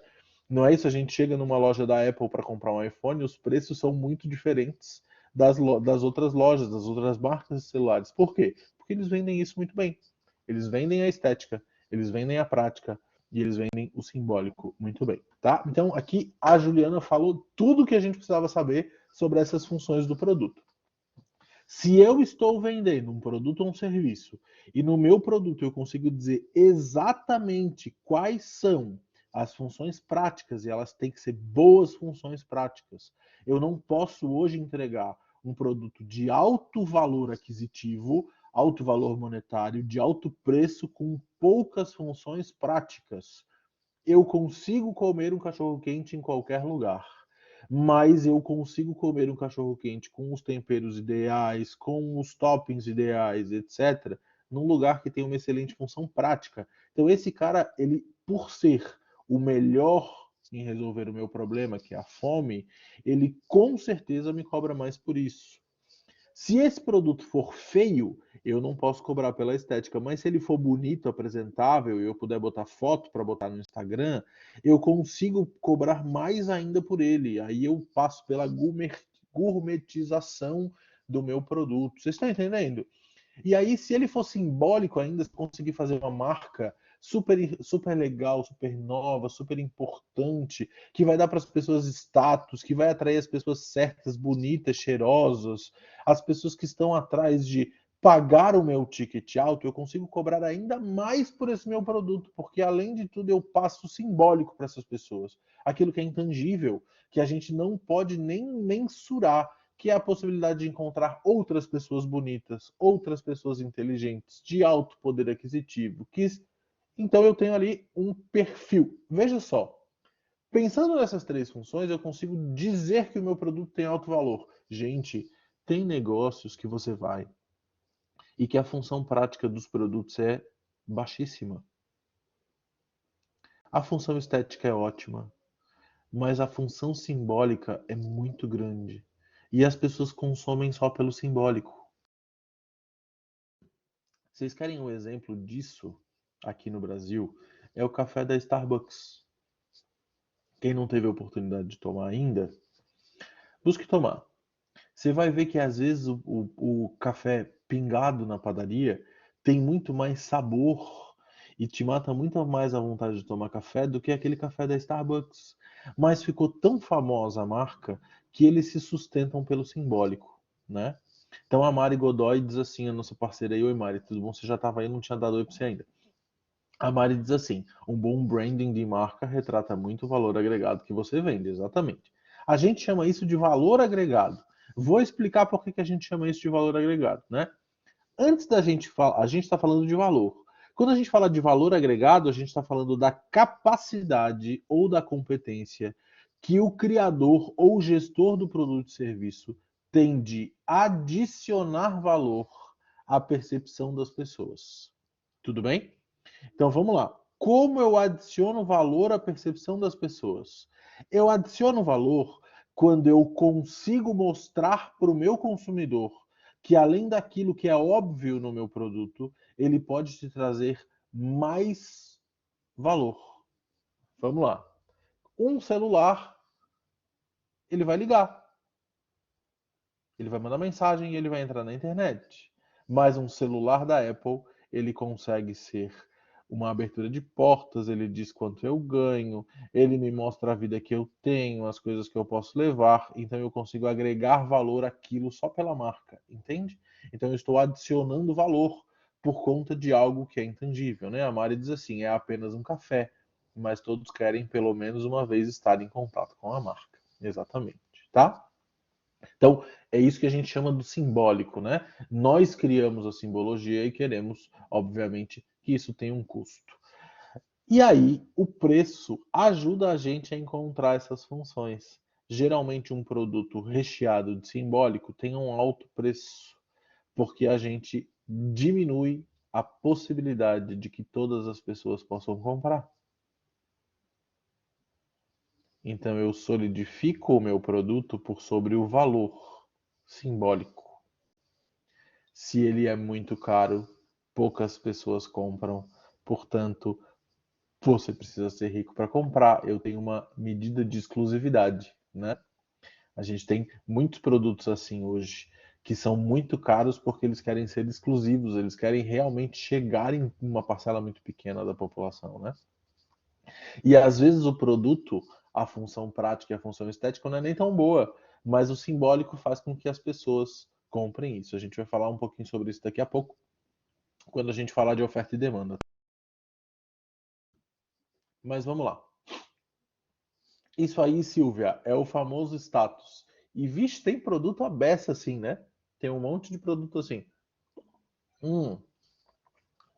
Não é isso, a gente chega numa loja da Apple para comprar um iPhone e os preços são muito diferentes das outras lojas, das outras marcas de celulares. Por quê? Porque eles vendem isso muito bem. Eles vendem a estética, eles vendem a prática e eles vendem o simbólico muito bem, tá? Então aqui a Juliana falou tudo que a gente precisava saber sobre essas funções do produto. Se eu estou vendendo um produto ou um serviço e no meu produto eu consigo dizer exatamente quais são as funções práticas, e elas têm que ser boas funções práticas. Eu não posso hoje entregar um produto de alto valor aquisitivo alto valor monetário, de alto preço, com poucas funções práticas. Eu consigo comer um cachorro-quente em qualquer lugar, mas eu consigo comer um cachorro-quente com os temperos ideais, com os toppings ideais, etc., num lugar que tem uma excelente função prática. Então, esse cara, ele, por ser o melhor em resolver o meu problema, que é a fome, ele com certeza me cobra mais por isso. Se esse produto for feio, eu não posso cobrar pela estética, mas se ele for bonito, apresentável e eu puder botar foto para botar no Instagram, eu consigo cobrar mais ainda por ele. Aí eu passo pela gourmetização do meu produto. Vocês estão entendendo? E aí, se ele for simbólico ainda, se conseguir fazer uma marca super, super legal, super nova, super importante, que vai dar para as pessoas status, que vai atrair as pessoas certas, bonitas, cheirosas, as pessoas que estão atrás de pagar o meu ticket alto, eu consigo cobrar ainda mais por esse meu produto, porque além de tudo eu passo simbólico para essas pessoas, aquilo que é intangível, que a gente não pode nem mensurar, que é a possibilidade de encontrar outras pessoas bonitas, outras pessoas inteligentes, de alto poder aquisitivo. Então eu tenho ali um perfil. Veja só, pensando nessas três funções, eu consigo dizer que o meu produto tem alto valor. Gente, tem negócios que você vai e que a função prática dos produtos é baixíssima. A função estética é ótima, mas a função simbólica é muito grande. E as pessoas consomem só pelo simbólico. Vocês querem um exemplo disso aqui no Brasil? É o café da Starbucks. Quem não teve a oportunidade de tomar ainda, busque tomar. Você vai ver que às vezes o café pingado na padaria tem muito mais sabor e te mata muito mais a vontade de tomar café do que aquele café da Starbucks. Mas ficou tão famosa a marca que eles se sustentam pelo simbólico, né? Então a Mari Godoy diz assim, a nossa parceira aí: oi Mari, tudo bom? Você já estava aí, não tinha dado oi para você ainda. A Mari diz assim: um bom branding de marca retrata muito o valor agregado que você vende, exatamente. A gente chama isso de valor agregado. Vou explicar por que que a gente chama isso de valor agregado, né? Antes da gente falar, a gente está falando de valor. Quando a gente fala de valor agregado, a gente está falando da capacidade ou da competência que o criador ou gestor do produto e serviço tem de adicionar valor à percepção das pessoas. Tudo bem? Então vamos lá. Como eu adiciono valor à percepção das pessoas? Eu adiciono valor quando eu consigo mostrar para o meu consumidor que, além daquilo que é óbvio no meu produto, ele pode te trazer mais valor. Vamos lá. Um celular, ele vai ligar, ele vai mandar mensagem e ele vai entrar na internet. Mas um celular da Apple, ele consegue ser uma abertura de portas, ele diz quanto eu ganho, ele me mostra a vida que eu tenho, as coisas que eu posso levar, então eu consigo agregar valor àquilo só pela marca, entende? Então eu estou adicionando valor por conta de algo que é intangível, né? A Mari diz assim: é apenas um café, mas todos querem pelo menos uma vez estar em contato com a marca. Exatamente, tá? Então, é isso que a gente chama do simbólico, né? Nós criamos a simbologia e queremos, obviamente, que isso tenha um custo. E aí, o preço ajuda a gente a encontrar essas funções. Geralmente, um produto recheado de simbólico tem um alto preço, porque a gente diminui a possibilidade de que todas as pessoas possam comprar. Então, eu solidifico o meu produto por sobre o valor simbólico. Se ele é muito caro, poucas pessoas compram, portanto, você precisa ser rico para comprar. Eu tenho uma medida de exclusividade, né? A gente tem muitos produtos assim hoje que são muito caros porque eles querem ser exclusivos, eles querem realmente chegar em uma parcela muito pequena da população, né? E às vezes o produto, a função prática e a função estética não é nem tão boa, mas o simbólico faz com que as pessoas comprem isso. A gente vai falar um pouquinho sobre isso daqui a pouco, quando a gente falar de oferta e demanda. Mas vamos lá. Isso aí, Silvia, é o famoso status. E vixe, tem produto à beça assim, né? Tem um monte de produto assim.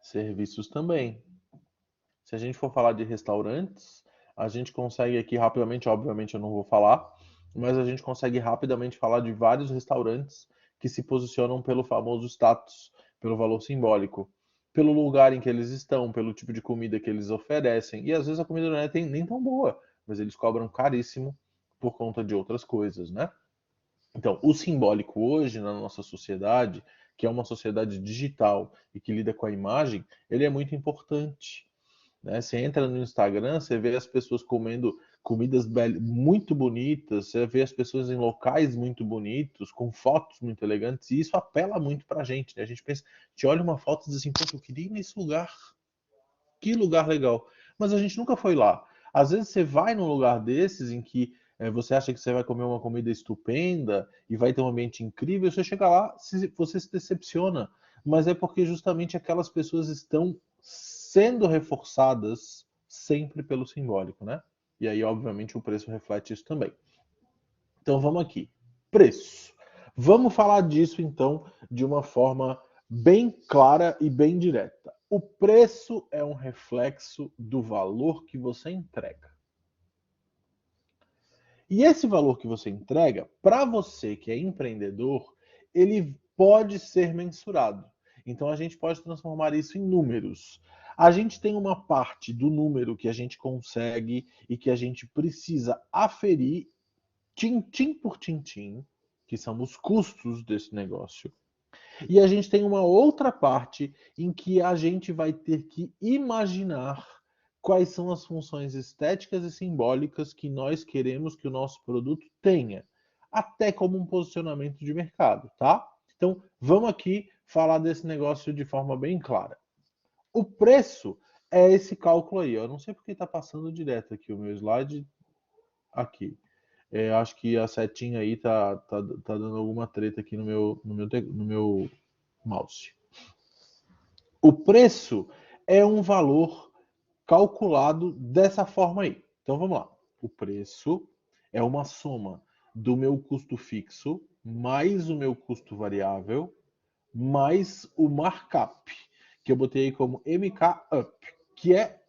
Serviços também. Se a gente for falar de restaurantes, a gente consegue aqui rapidamente, obviamente eu não vou falar, mas a gente consegue rapidamente falar de vários restaurantes que se posicionam pelo famoso status, pelo valor simbólico, pelo lugar em que eles estão, pelo tipo de comida que eles oferecem. E às vezes a comida não é nem tão boa, mas eles cobram caríssimo por conta de outras coisas, né? Então, o simbólico hoje na nossa sociedade, que é uma sociedade digital e que lida com a imagem, ele é muito importante, né? Você entra no Instagram, você vê as pessoas comendo comidas muito bonitas, você vê as pessoas em locais muito bonitos, com fotos muito elegantes, e isso apela muito pra gente, né? A gente pensa, a gente olha uma foto e diz assim, poxa, eu queria ir nesse lugar, que lugar legal. Mas a gente nunca foi lá. Às vezes você vai num lugar desses em que você acha que você vai comer uma comida estupenda e vai ter um ambiente incrível, você chega lá, você se decepciona. Mas é porque justamente aquelas pessoas estão sendo reforçadas sempre pelo simbólico, né? E aí, obviamente, o preço reflete isso também. Então vamos aqui. Preço. Vamos falar disso então de uma forma bem clara e bem direta. O preço é um reflexo do valor que você entrega. E esse valor que você entrega, para você que é empreendedor, ele pode ser mensurado. Então a gente pode transformar isso em números. A gente tem uma parte do número que a gente consegue e que a gente precisa aferir tintim por tintim, que são os custos desse negócio. E a gente tem uma outra parte em que a gente vai ter que imaginar quais são as funções estéticas e simbólicas que nós queremos que o nosso produto tenha, até como um posicionamento de mercado, tá? Então, vamos aqui falar desse negócio de forma bem clara. O preço é esse cálculo aí. Eu não sei porque está passando direto aqui o meu slide. Aqui. Acho que a setinha aí tá dando alguma treta aqui no meu mouse. O preço é um valor calculado dessa forma aí. Então vamos lá. O preço é uma soma do meu custo fixo mais o meu custo variável mais o markup, que eu botei aí como MK up, que é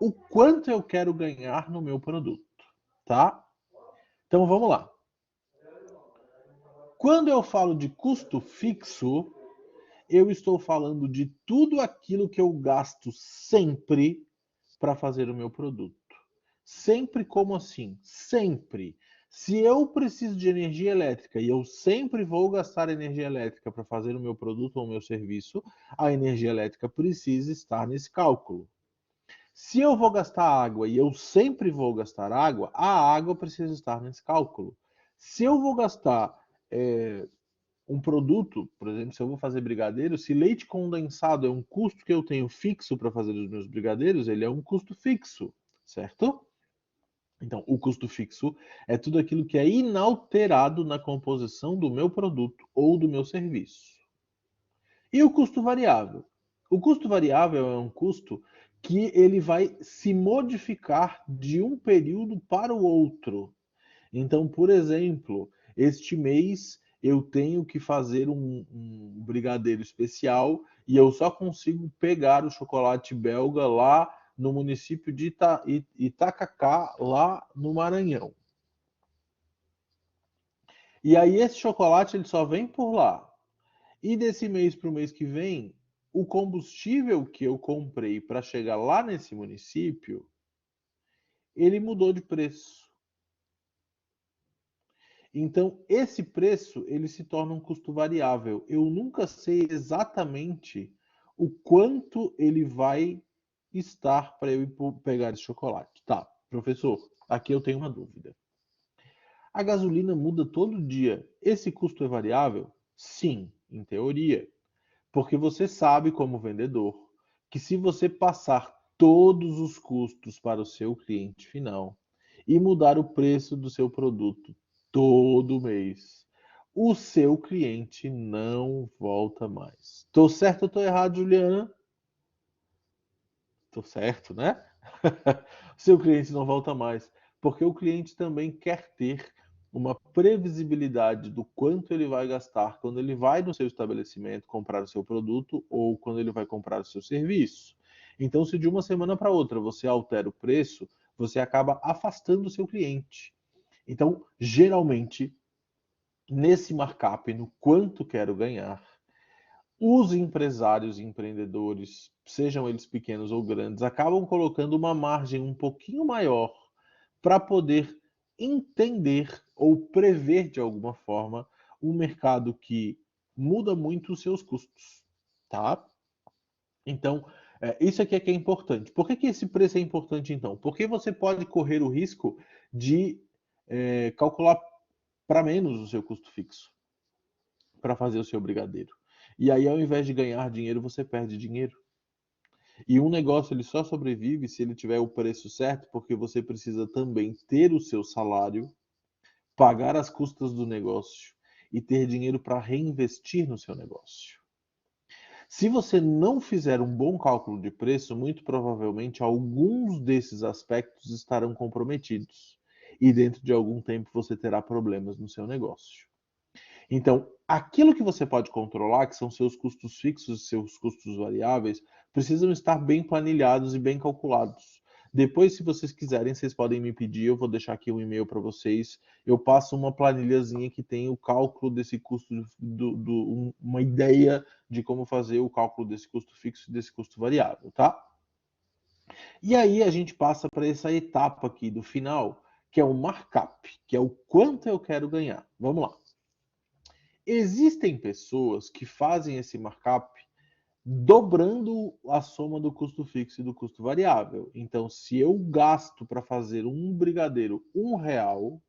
o quanto eu quero ganhar no meu produto, tá? Então vamos lá. Quando eu falo de custo fixo, eu estou falando de tudo aquilo que eu gasto sempre para fazer o meu produto. Sempre como assim? Sempre. Se eu preciso de energia elétrica e eu sempre vou gastar energia elétrica para fazer o meu produto ou o meu serviço, a energia elétrica precisa estar nesse cálculo. Se eu vou gastar água e eu sempre vou gastar água, a água precisa estar nesse cálculo. Se eu vou gastar um produto, por exemplo, se eu vou fazer brigadeiro, se leite condensado é um custo que eu tenho fixo para fazer os meus brigadeiros, ele é um custo fixo, certo? Então, o custo fixo é tudo aquilo que é inalterado na composição do meu produto ou do meu serviço. E o custo variável? O custo variável é um custo que ele vai se modificar de um período para o outro. Então, por exemplo, este mês eu tenho que fazer um brigadeiro especial e eu só consigo pegar o chocolate belga lá no município de Itacacá, lá no Maranhão. E aí esse chocolate ele só vem por lá. E desse mês para o mês que vem, o combustível que eu comprei para chegar lá nesse município, ele mudou de preço. Então, esse preço ele se torna um custo variável. Eu nunca sei exatamente o quanto ele vai estar para eu ir pegar esse chocolate. Tá, professor, aqui eu tenho uma dúvida. A gasolina muda todo dia. Esse custo é variável? Sim, em teoria. Porque você sabe, como vendedor, que se você passar todos os custos para o seu cliente final e mudar o preço do seu produto todo mês, o seu cliente não volta mais. Tô certo ou tô errado, Juliana? Tô certo, né? O seu cliente não volta mais, porque o cliente também quer ter uma previsibilidade do quanto ele vai gastar quando ele vai no seu estabelecimento comprar o seu produto ou quando ele vai comprar o seu serviço. Então, se de uma semana para outra você altera o preço, você acaba afastando o seu cliente. Então, geralmente, nesse markup, no quanto quero ganhar, os empresários e empreendedores, sejam eles pequenos ou grandes, acabam colocando uma margem um pouquinho maior para poder entender ou prever de alguma forma um mercado que muda muito os seus custos, tá? Então, isso aqui é que é importante. Por que esse preço é importante, então? Porque você pode correr o risco de calcular para menos o seu custo fixo para fazer o seu brigadeiro. E aí, ao invés de ganhar dinheiro, você perde dinheiro. E um negócio ele só sobrevive se ele tiver o preço certo, porque você precisa também ter o seu salário, pagar as custas do negócio e ter dinheiro para reinvestir no seu negócio. Se você não fizer um bom cálculo de preço, muito provavelmente alguns desses aspectos estarão comprometidos. E dentro de algum tempo você terá problemas no seu negócio. Então, aquilo que você pode controlar, que são seus custos fixos e seus custos variáveis, precisam estar bem planilhados e bem calculados. Depois, se vocês quiserem, vocês podem me pedir, eu vou deixar aqui um e-mail para vocês. Eu passo uma planilhazinha que tem o cálculo desse custo, uma ideia de como fazer o cálculo desse custo fixo e desse custo variável, tá? E aí a gente passa para essa etapa aqui do final, que é o markup, que é o quanto eu quero ganhar. Vamos lá. Existem pessoas que fazem esse markup dobrando a soma do custo fixo e do custo variável. Então, se eu gasto para fazer um brigadeiro R$ 1,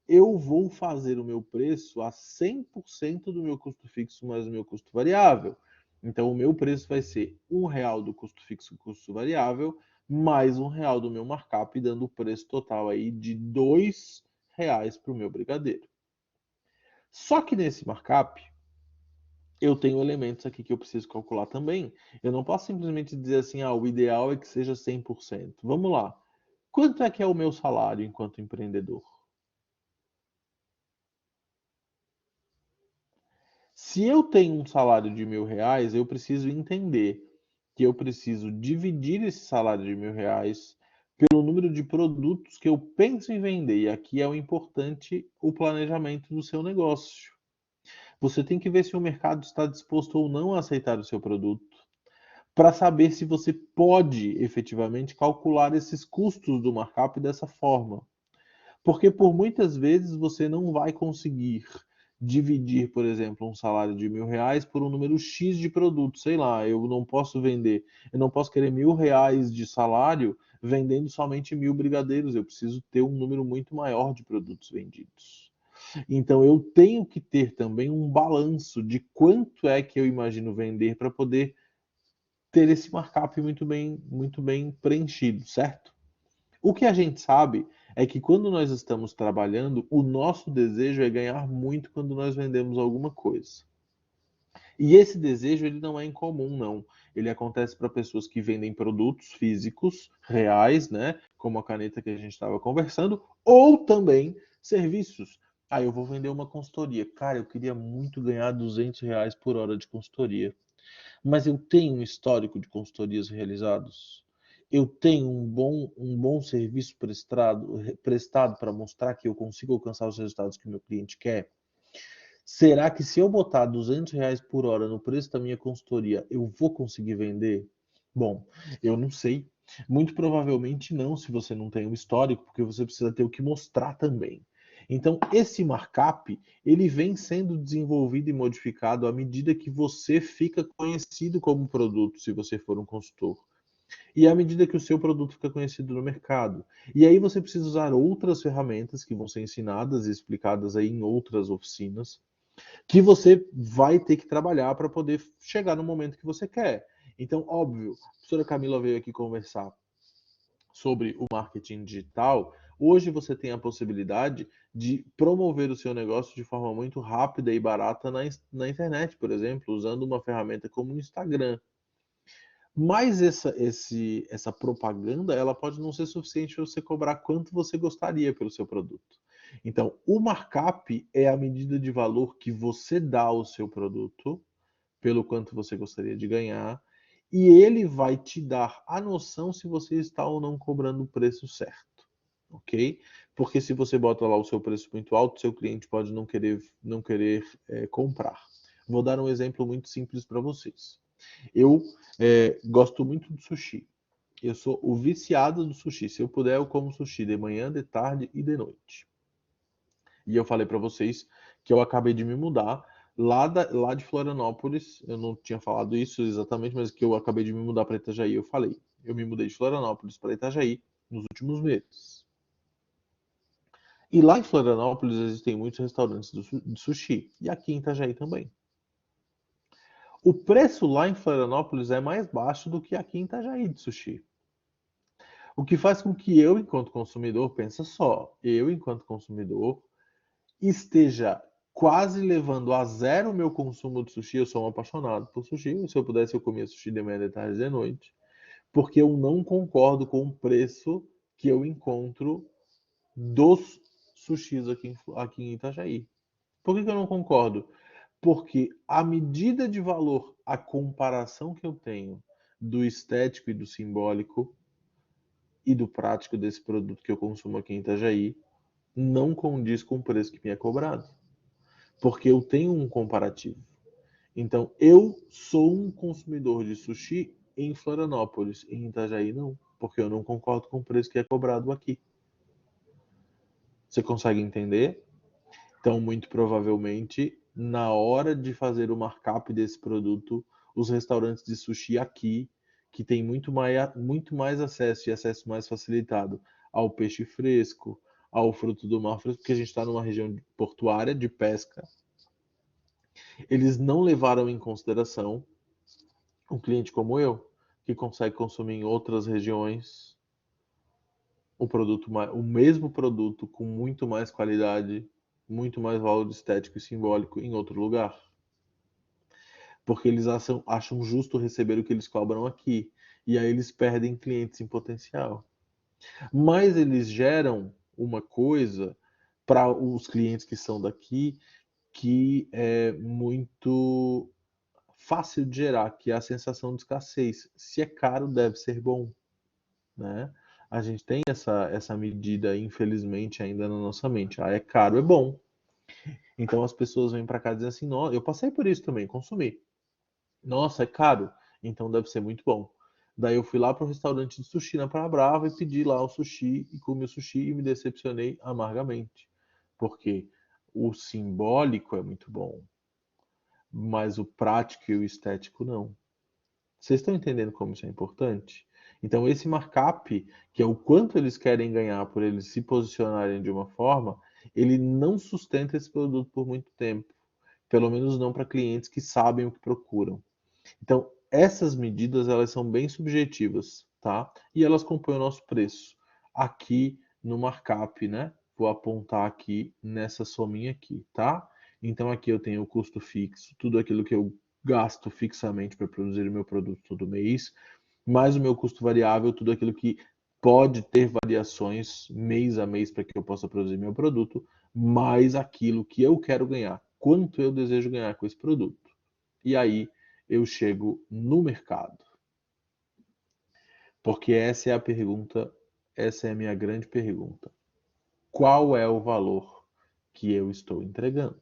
eu vou fazer o meu preço a 100% do meu custo fixo mais o meu custo variável. Então, o meu preço vai ser R$ 1 do custo fixo e custo variável, mais R$ 1 do meu markup, dando o preço total aí de R$ 2 para o meu brigadeiro. Só que nesse markup, eu tenho elementos aqui que eu preciso calcular também. Eu não posso simplesmente dizer assim, o ideal é que seja 100%. Vamos lá. Quanto é que é o meu salário enquanto empreendedor? Se eu tenho um salário de R$ 1.000, eu preciso entender que eu preciso dividir esse salário de R$ 1.000 pelo número de produtos que eu penso em vender. E aqui é o importante, o planejamento do seu negócio. Você tem que ver se o mercado está disposto ou não a aceitar o seu produto, para saber se você pode efetivamente calcular esses custos do markup dessa forma. Porque por muitas vezes você não vai conseguir dividir, por exemplo, um salário de R$ 1.000 por um número X de produtos. Sei lá, eu não posso querer R$ 1.000 de salário vendendo somente 1.000 brigadeiros. Eu preciso ter um número muito maior de produtos vendidos. Então eu tenho que ter também um balanço de quanto é que eu imagino vender para poder ter esse markup muito bem preenchido, certo? O que a gente sabe é que quando nós estamos trabalhando, o nosso desejo é ganhar muito quando nós vendemos alguma coisa. E esse desejo ele não é incomum, não. Ele acontece para pessoas que vendem produtos físicos, reais, né? Como a caneta que a gente estava conversando, ou também serviços. Eu vou vender uma consultoria. Cara, eu queria muito ganhar R$ 200 por hora de consultoria. Mas eu tenho um histórico de consultorias realizados. Eu tenho um bom serviço prestado para mostrar que eu consigo alcançar os resultados que o meu cliente quer. Será que se eu botar R$ 200 por hora no preço da minha consultoria, eu vou conseguir vender? Bom, eu não sei. Muito provavelmente não, se você não tem um histórico, porque você precisa ter o que mostrar também. Então, esse markup, ele vem sendo desenvolvido e modificado à medida que você fica conhecido como produto, se você for um consultor. E à medida que o seu produto fica conhecido no mercado. E aí você precisa usar outras ferramentas que vão ser ensinadas e explicadas aí em outras oficinas, que você vai ter que trabalhar para poder chegar no momento que você quer. Então, óbvio, a professora Camila veio aqui conversar sobre o marketing digital. Hoje você tem a possibilidade de promover o seu negócio de forma muito rápida e barata na internet, por exemplo, usando uma ferramenta como o Instagram. Mas essa propaganda ela pode não ser suficiente para você cobrar quanto você gostaria pelo seu produto. Então, o markup é a medida de valor que você dá ao seu produto, pelo quanto você gostaria de ganhar, e ele vai te dar a noção se você está ou não cobrando o preço certo, ok? Porque se você bota lá o seu preço muito alto, seu cliente pode não querer comprar. Vou dar um exemplo muito simples para vocês. Eu gosto muito de sushi. Eu sou o viciado do sushi. Se eu puder, eu como sushi de manhã, de tarde e de noite. E eu falei para vocês que eu acabei de me mudar lá de Florianópolis. Eu não tinha falado isso exatamente, mas que eu acabei de me mudar para Itajaí. Eu falei, eu me mudei de Florianópolis para Itajaí nos últimos meses. E lá em Florianópolis existem muitos restaurantes de sushi. E aqui em Itajaí também. O preço lá em Florianópolis é mais baixo do que aqui em Itajaí de sushi. O que faz com que eu, enquanto consumidor, pensa só, eu, enquanto consumidor, esteja quase levando a zero o meu consumo de sushi. Eu sou um apaixonado por sushi. Se eu pudesse, eu comia sushi de manhã, de tarde e de noite. Porque eu não concordo com o preço que eu encontro dos sushis aqui em Itajaí. Por que eu não concordo? Porque a medida de valor, a comparação que eu tenho do estético e do simbólico e do prático desse produto que eu consumo aqui em Itajaí não condiz com o preço que me é cobrado. Porque eu tenho um comparativo. Então, eu sou um consumidor de sushi em Florianópolis, em Itajaí não, porque eu não concordo com o preço que é cobrado aqui. Você consegue entender? Então, muito provavelmente, na hora de fazer o markup desse produto, os restaurantes de sushi aqui, que tem muito mais acesso e acesso mais facilitado ao peixe fresco, ao fruto do mar fresco, porque a gente está numa região portuária de pesca, eles não levaram em consideração um cliente como eu, que consegue consumir em outras regiões o mesmo produto com muito mais qualidade, muito mais valor estético e simbólico em outro lugar. Porque eles acham justo receber o que eles cobram aqui. E aí eles perdem clientes em potencial. Mas eles geram uma coisa para os clientes que são daqui que é muito fácil de gerar, que é a sensação de escassez. Se é caro, deve ser bom, né? A gente tem essa medida, infelizmente, ainda na nossa mente. Ah, é caro, é bom. Então as pessoas vêm para cá dizendo assim, nossa, eu passei por isso também, consumi. Nossa, é caro, então deve ser muito bom. Daí eu fui lá para o restaurante de sushi na Praia Brava e pedi lá o sushi e comi o sushi e me decepcionei amargamente. Porque o simbólico é muito bom, mas o prático e o estético não. Vocês estão entendendo como isso é importante? Então, esse markup, que é o quanto eles querem ganhar por eles se posicionarem de uma forma, ele não sustenta esse produto por muito tempo. Pelo menos não para clientes que sabem o que procuram. Então, essas medidas, elas são bem subjetivas, tá? E elas compõem o nosso preço. Aqui no markup, né? Vou apontar aqui nessa sominha aqui, tá? Então, aqui eu tenho o custo fixo, tudo aquilo que eu gasto fixamente para produzir o meu produto todo mês, mais o meu custo variável, tudo aquilo que pode ter variações mês a mês para que eu possa produzir meu produto, mais aquilo que eu quero ganhar, quanto eu desejo ganhar com esse produto. E aí eu chego no mercado. Porque essa é a pergunta, essa é a minha grande pergunta. Qual é o valor que eu estou entregando?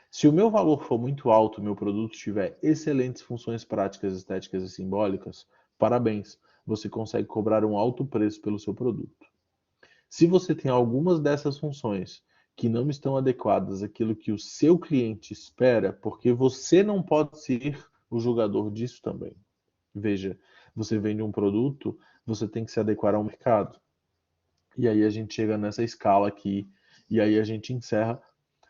Se o meu valor for muito alto, meu produto tiver excelentes funções práticas, estéticas e simbólicas, parabéns, você consegue cobrar um alto preço pelo seu produto. Se você tem algumas dessas funções que não estão adequadas àquilo que o seu cliente espera, porque você não pode ser o julgador disso também. Veja, você vende um produto, você tem que se adequar ao mercado. E aí a gente chega nessa escala aqui, e aí a gente encerra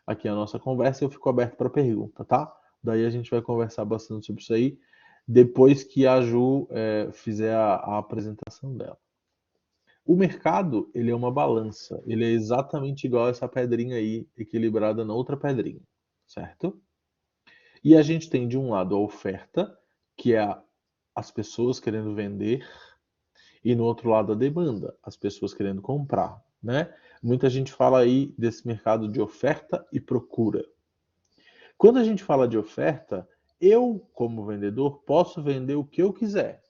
aqui a nossa conversa e eu fico aberto para pergunta, tá? Daí a gente vai conversar bastante sobre isso aí, depois que a Ju fizer a apresentação dela. O mercado, ele é uma balança, ele é exatamente igual a essa pedrinha aí, equilibrada na outra pedrinha, certo? E a gente tem de um lado a oferta, que é as pessoas querendo vender, e no outro lado a demanda, as pessoas querendo comprar. né? Muita gente fala aí desse mercado de oferta e procura. Quando a gente fala de oferta, eu, como vendedor, posso vender o que eu quiser.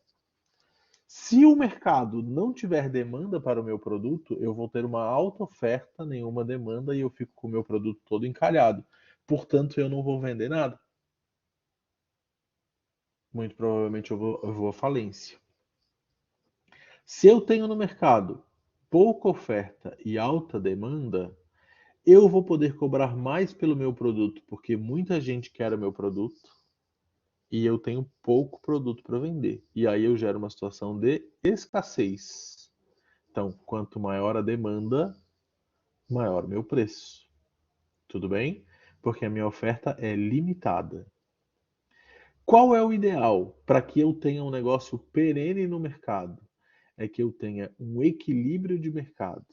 Se o mercado não tiver demanda para o meu produto, eu vou ter uma alta oferta, nenhuma demanda, e eu fico com o meu produto todo encalhado. Portanto, eu não vou vender nada. Muito provavelmente eu vou à falência. Se eu tenho no mercado pouca oferta e alta demanda, eu vou poder cobrar mais pelo meu produto, porque muita gente quer o meu produto e eu tenho pouco produto para vender. E aí eu gero uma situação de escassez. Então, quanto maior a demanda, maior o meu preço. Tudo bem? Porque a minha oferta é limitada. Qual é o ideal para que eu tenha um negócio perene no mercado? É que eu tenha um equilíbrio de mercado.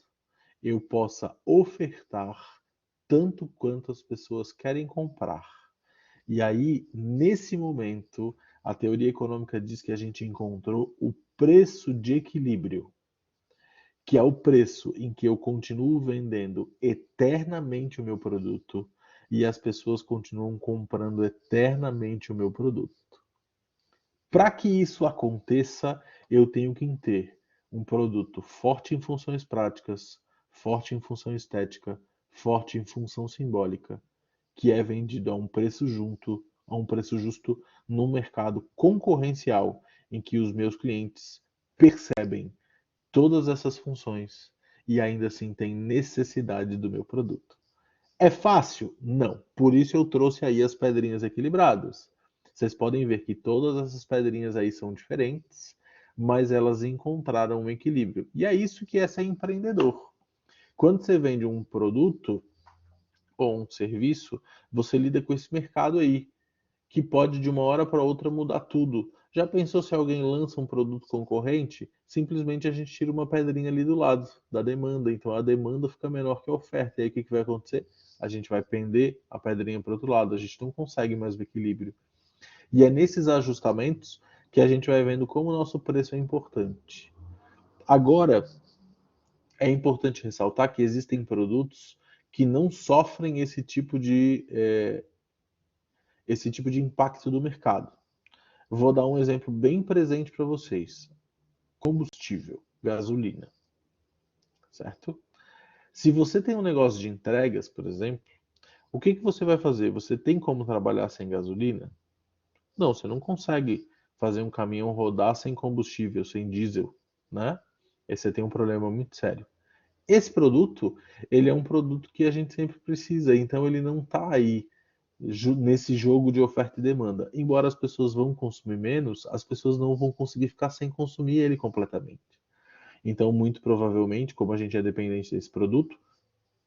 Eu possa ofertar tanto quanto as pessoas querem comprar. E aí, nesse momento, a teoria econômica diz que a gente encontrou o preço de equilíbrio, que é o preço em que eu continuo vendendo eternamente o meu produto e as pessoas continuam comprando eternamente o meu produto. Para que isso aconteça, eu tenho que ter um produto forte em funções práticas, forte em função estética, forte em função simbólica, que é vendido a um preço justo no mercado concorrencial, em que os meus clientes percebem todas essas funções e ainda assim têm necessidade do meu produto. É fácil? Não. Por isso eu trouxe aí as pedrinhas equilibradas. Vocês podem ver que todas essas pedrinhas aí são diferentes, mas elas encontraram um equilíbrio. E é isso que é ser empreendedor. Quando você vende um produto ou um serviço, você lida com esse mercado aí, que pode de uma hora para outra mudar tudo. Já pensou se alguém lança um produto concorrente? Simplesmente a gente tira uma pedrinha ali do lado da demanda, então a demanda fica menor que a oferta. E aí o que vai acontecer? A gente vai pender a pedrinha para o outro lado, a gente não consegue mais o equilíbrio. E é nesses ajustamentos que a gente vai vendo como o nosso preço é importante. Agora, é importante ressaltar que existem produtos que não sofrem esse tipo de impacto do mercado. Vou dar um exemplo bem presente para vocês. Combustível, gasolina, certo? Se você tem um negócio de entregas, por exemplo, o que você vai fazer? Você tem como trabalhar sem gasolina? Não, você não consegue fazer um caminhão rodar sem combustível, sem diesel, né? Aí você tem um problema muito sério. Esse produto, ele é um produto que a gente sempre precisa, então ele não está aí nesse jogo de oferta e demanda. Embora as pessoas vão consumir menos, as pessoas não vão conseguir ficar sem consumir ele completamente. Então, muito provavelmente, como a gente é dependente desse produto,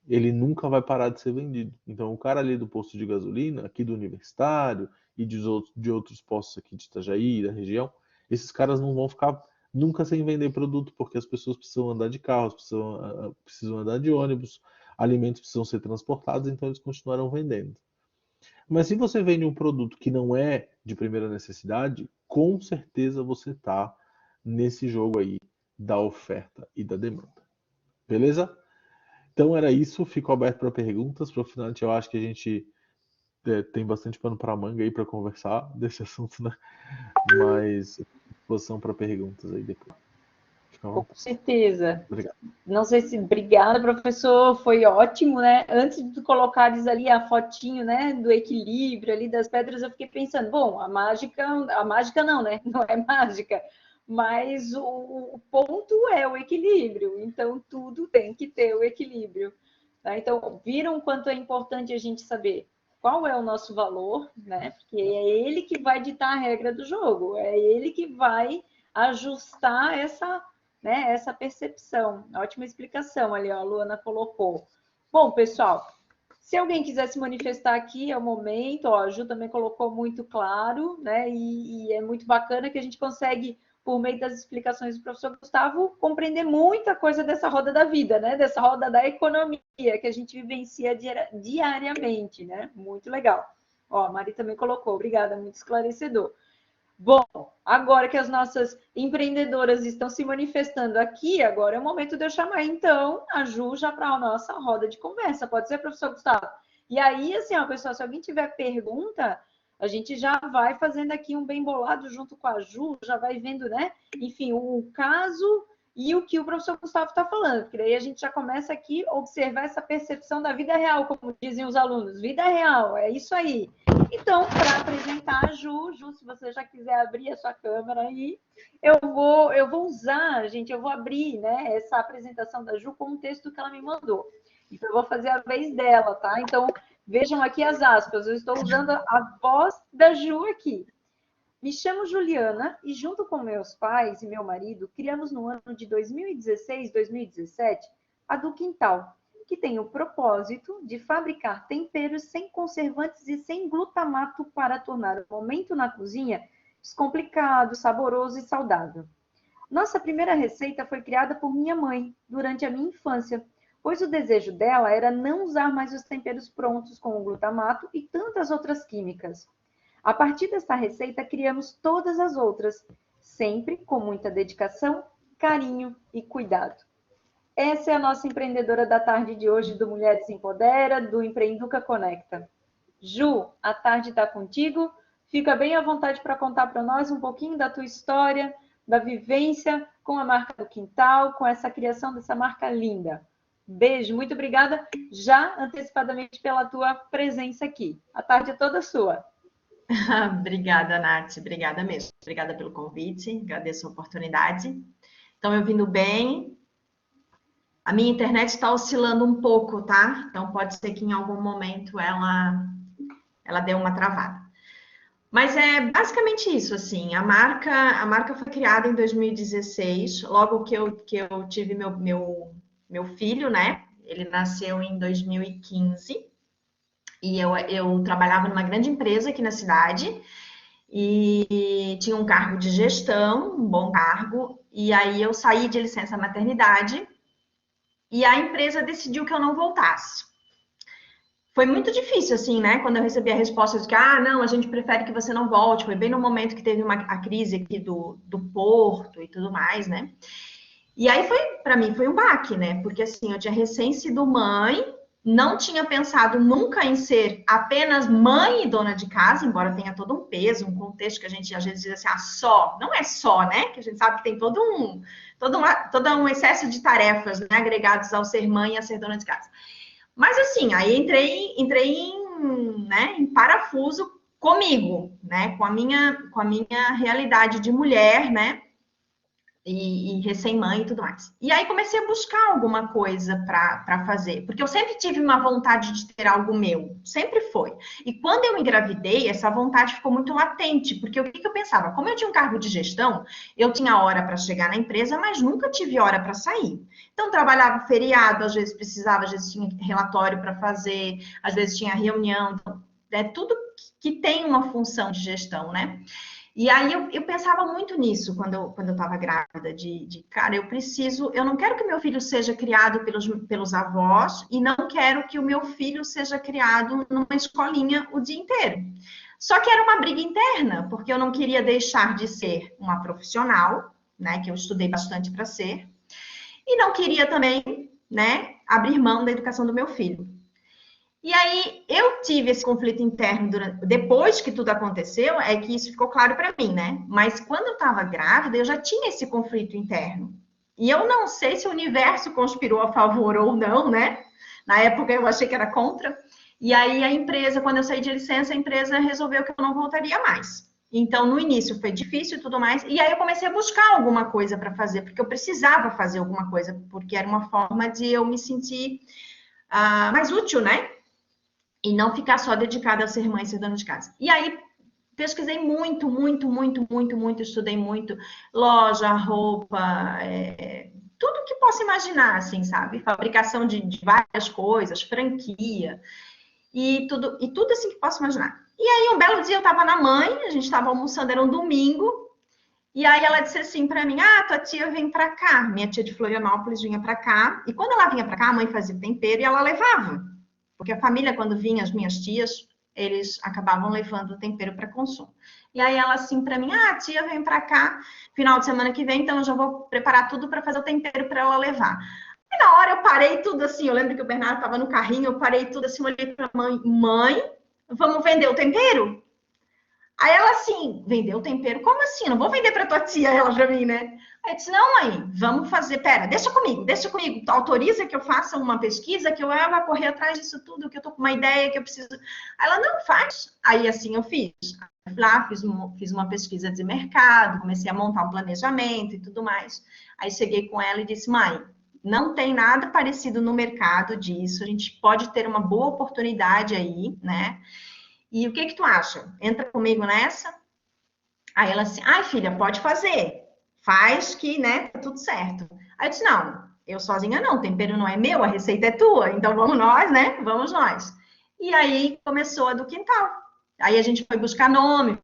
ele nunca vai parar de ser vendido. Então, o cara ali do posto de gasolina, aqui do Universitário e de outros postos aqui de Itajaí, da região, esses caras não vão ficar nunca sem vender produto, porque as pessoas precisam andar de carros, precisam andar de ônibus, alimentos precisam ser transportados, então eles continuarão vendendo. Mas se você vende um produto que não é de primeira necessidade, com certeza você está nesse jogo aí da oferta e da demanda. Beleza? Então era isso, fico aberto para perguntas. Para o final, eu acho que a gente tem bastante pano para manga aí para conversar desse assunto, né? Mas posição para perguntas aí depois. Fica à Com vontade. certeza. Obrigado. Não sei se obrigada, professor, foi ótimo, né? Antes de colocares ali a fotinho, né, do equilíbrio ali das pedras, eu fiquei pensando, bom, a mágica não, né? Não é mágica, mas o ponto é o equilíbrio, então tudo tem que ter o equilíbrio. Tá? Então, viram o quanto é importante a gente saber qual é o nosso valor, né? Porque é ele que vai ditar a regra do jogo, é ele que vai ajustar essa percepção. Ótima explicação ali, ó, a Luana colocou. Bom, pessoal, se alguém quiser se manifestar aqui, é o momento. Ó, a Ju também colocou muito claro, né? E é muito bacana que a gente consegue, por meio das explicações do professor Gustavo, compreender muita coisa dessa roda da vida, né? Dessa roda da economia que a gente vivencia diariamente, né? Muito legal. Ó, a Mari também colocou, obrigada, muito esclarecedor. Bom, agora que as nossas empreendedoras estão se manifestando aqui, agora é o momento de eu chamar, então, a Ju já para a nossa roda de conversa. Pode ser, professor Gustavo? E aí, assim, ó, pessoal, se alguém tiver pergunta, a gente já vai fazendo aqui um bem bolado junto com a Ju, já vai vendo, né? Enfim, o caso e o que o professor Gustavo está falando, porque daí a gente já começa aqui a observar essa percepção da vida real, como diziam os alunos, vida real, é isso aí. Então, para apresentar a Ju, se você já quiser abrir a sua câmera aí, eu vou usar, gente, eu vou abrir, né, essa apresentação da Ju com um texto que ela me mandou. Então, eu vou fazer a vez dela, tá? Então, vejam aqui as aspas, eu estou usando a voz da Ju aqui. Me chamo Juliana e, junto com meus pais e meu marido, criamos no ano de 2016, 2017, a do Quintal, que tem o propósito de fabricar temperos sem conservantes e sem glutamato para tornar o momento na cozinha descomplicado, saboroso e saudável. Nossa primeira receita foi criada por minha mãe durante a minha infância, pois o desejo dela era não usar mais os temperos prontos com o glutamato e tantas outras químicas. A partir desta receita, criamos todas as outras, sempre com muita dedicação, carinho e cuidado. Essa é a nossa empreendedora da tarde de hoje do Mulheres Empodera, do Empreenduca Conecta. Ju, a tarde está contigo. Fica bem à vontade para contar para nós um pouquinho da tua história, da vivência com a marca do Quintal, com essa criação dessa marca linda. Beijo, muito obrigada já antecipadamente pela tua presença aqui. A tarde é toda sua. Obrigada, Nath. Obrigada mesmo. Obrigada pelo convite. Agradeço a oportunidade. Estão me ouvindo bem? A minha internet está oscilando um pouco, tá? Então, pode ser que em algum momento ela dê uma travada. Mas é basicamente isso, assim. A marca foi criada em 2016, logo que eu tive meu filho, né? Ele nasceu em 2015. E eu trabalhava numa grande empresa aqui na cidade e tinha um cargo de gestão, um bom cargo, e aí eu saí de licença maternidade e a empresa decidiu que eu não voltasse. Foi muito difícil, assim, né? Quando eu recebi a resposta de que, não, a gente prefere que você não volte. Foi bem no momento que teve a crise aqui do porto e tudo mais, né? E aí para mim, foi um baque, né? Porque assim, eu tinha recém sido mãe, não tinha pensado nunca em ser apenas mãe e dona de casa, embora tenha todo um peso, um contexto que a gente às vezes diz assim, só. Não é só, né? Que a gente sabe que tem todo um excesso de tarefas, né, agregados ao ser mãe e a ser dona de casa. Mas assim, aí entrei em parafuso comigo, né? Com a minha realidade de mulher, né? E recém-mãe e tudo mais. E aí comecei a buscar alguma coisa para fazer, porque eu sempre tive uma vontade de ter algo meu, sempre foi. E quando eu engravidei, essa vontade ficou muito latente, porque o que eu pensava? Como eu tinha um cargo de gestão, eu tinha hora para chegar na empresa, mas nunca tive hora para sair. Então, trabalhava feriado, às vezes precisava, às vezes tinha relatório para fazer, às vezes tinha reunião, então, é tudo que tem uma função de gestão, né? E aí eu pensava muito nisso quando eu estava grávida, cara, eu não quero que meu filho seja criado pelos avós e não quero que o meu filho seja criado numa escolinha o dia inteiro. Só que era uma briga interna, porque eu não queria deixar de ser uma profissional, né, que eu estudei bastante para ser, e não queria também, né, abrir mão da educação do meu filho. E aí, eu tive esse conflito interno depois que tudo aconteceu, é que isso ficou claro para mim, né? Mas quando eu estava grávida, eu já tinha esse conflito interno. E eu não sei se o universo conspirou a favor ou não, né? Na época eu achei que era contra. E aí a empresa, quando eu saí de licença, a empresa resolveu que eu não voltaria mais. Então, no início foi difícil e tudo mais. E aí eu comecei a buscar alguma coisa para fazer, porque eu precisava fazer alguma coisa, porque era uma forma de eu me sentir mais útil, né? E não ficar só dedicada a ser mãe e ser dona de casa. E aí, pesquisei muito, estudei muito. Loja, roupa, tudo que possa imaginar, assim, sabe? Fabricação de várias coisas, franquia, e tudo assim que posso imaginar. E aí, um belo dia, eu estava na mãe, a gente estava almoçando, era um domingo, e aí ela disse assim para mim, tua tia vem para cá. Minha tia de Florianópolis vinha para cá, e quando ela vinha para cá, a mãe fazia tempero e ela levava. Porque a família, quando vinha, as minhas tias, eles acabavam levando o tempero para consumo. E aí ela assim para mim, tia, vem para cá final de semana que vem, então eu já vou preparar tudo para fazer o tempero para ela levar. E na hora eu parei tudo assim, eu lembro que o Bernardo estava no carrinho, eu parei tudo assim, olhei para mãe, vamos vender o tempero? Aí ela assim, vender o tempero? Como assim? Não vou vender para tua tia, ela para mim, né? Aí eu disse, não, mãe, vamos fazer, pera, deixa comigo, autoriza que eu faça uma pesquisa, que eu vou correr atrás disso tudo, que eu tô com uma ideia, que eu preciso... Aí ela, não, faz. Aí assim eu fiz. Lá, fiz uma pesquisa de mercado, comecei a montar um planejamento e tudo mais. Aí cheguei com ela e disse, mãe, não tem nada parecido no mercado disso, a gente pode ter uma boa oportunidade aí, né? E o que tu acha? Entra comigo nessa? Aí ela assim, ai filha, pode fazer. Faz que, né, tá tudo certo. Aí eu disse, não, eu sozinha não, o tempero não é meu, a receita é tua, então vamos nós, né? Vamos nós. E aí começou a do quintal. Aí a gente foi buscar nome.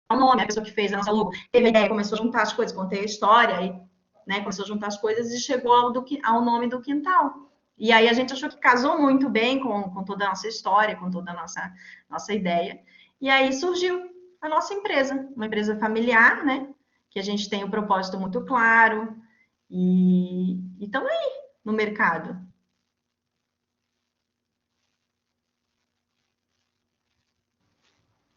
O nome, a pessoa que fez a nossa logo teve a ideia, começou a juntar as coisas, contei a história, aí, né, começou a juntar as coisas e chegou ao nome do quintal. E aí a gente achou que casou muito bem com toda a nossa história, com toda a nossa ideia. E aí surgiu a nossa empresa, uma empresa familiar, né? Que a gente tem um propósito muito claro e estamos aí no mercado.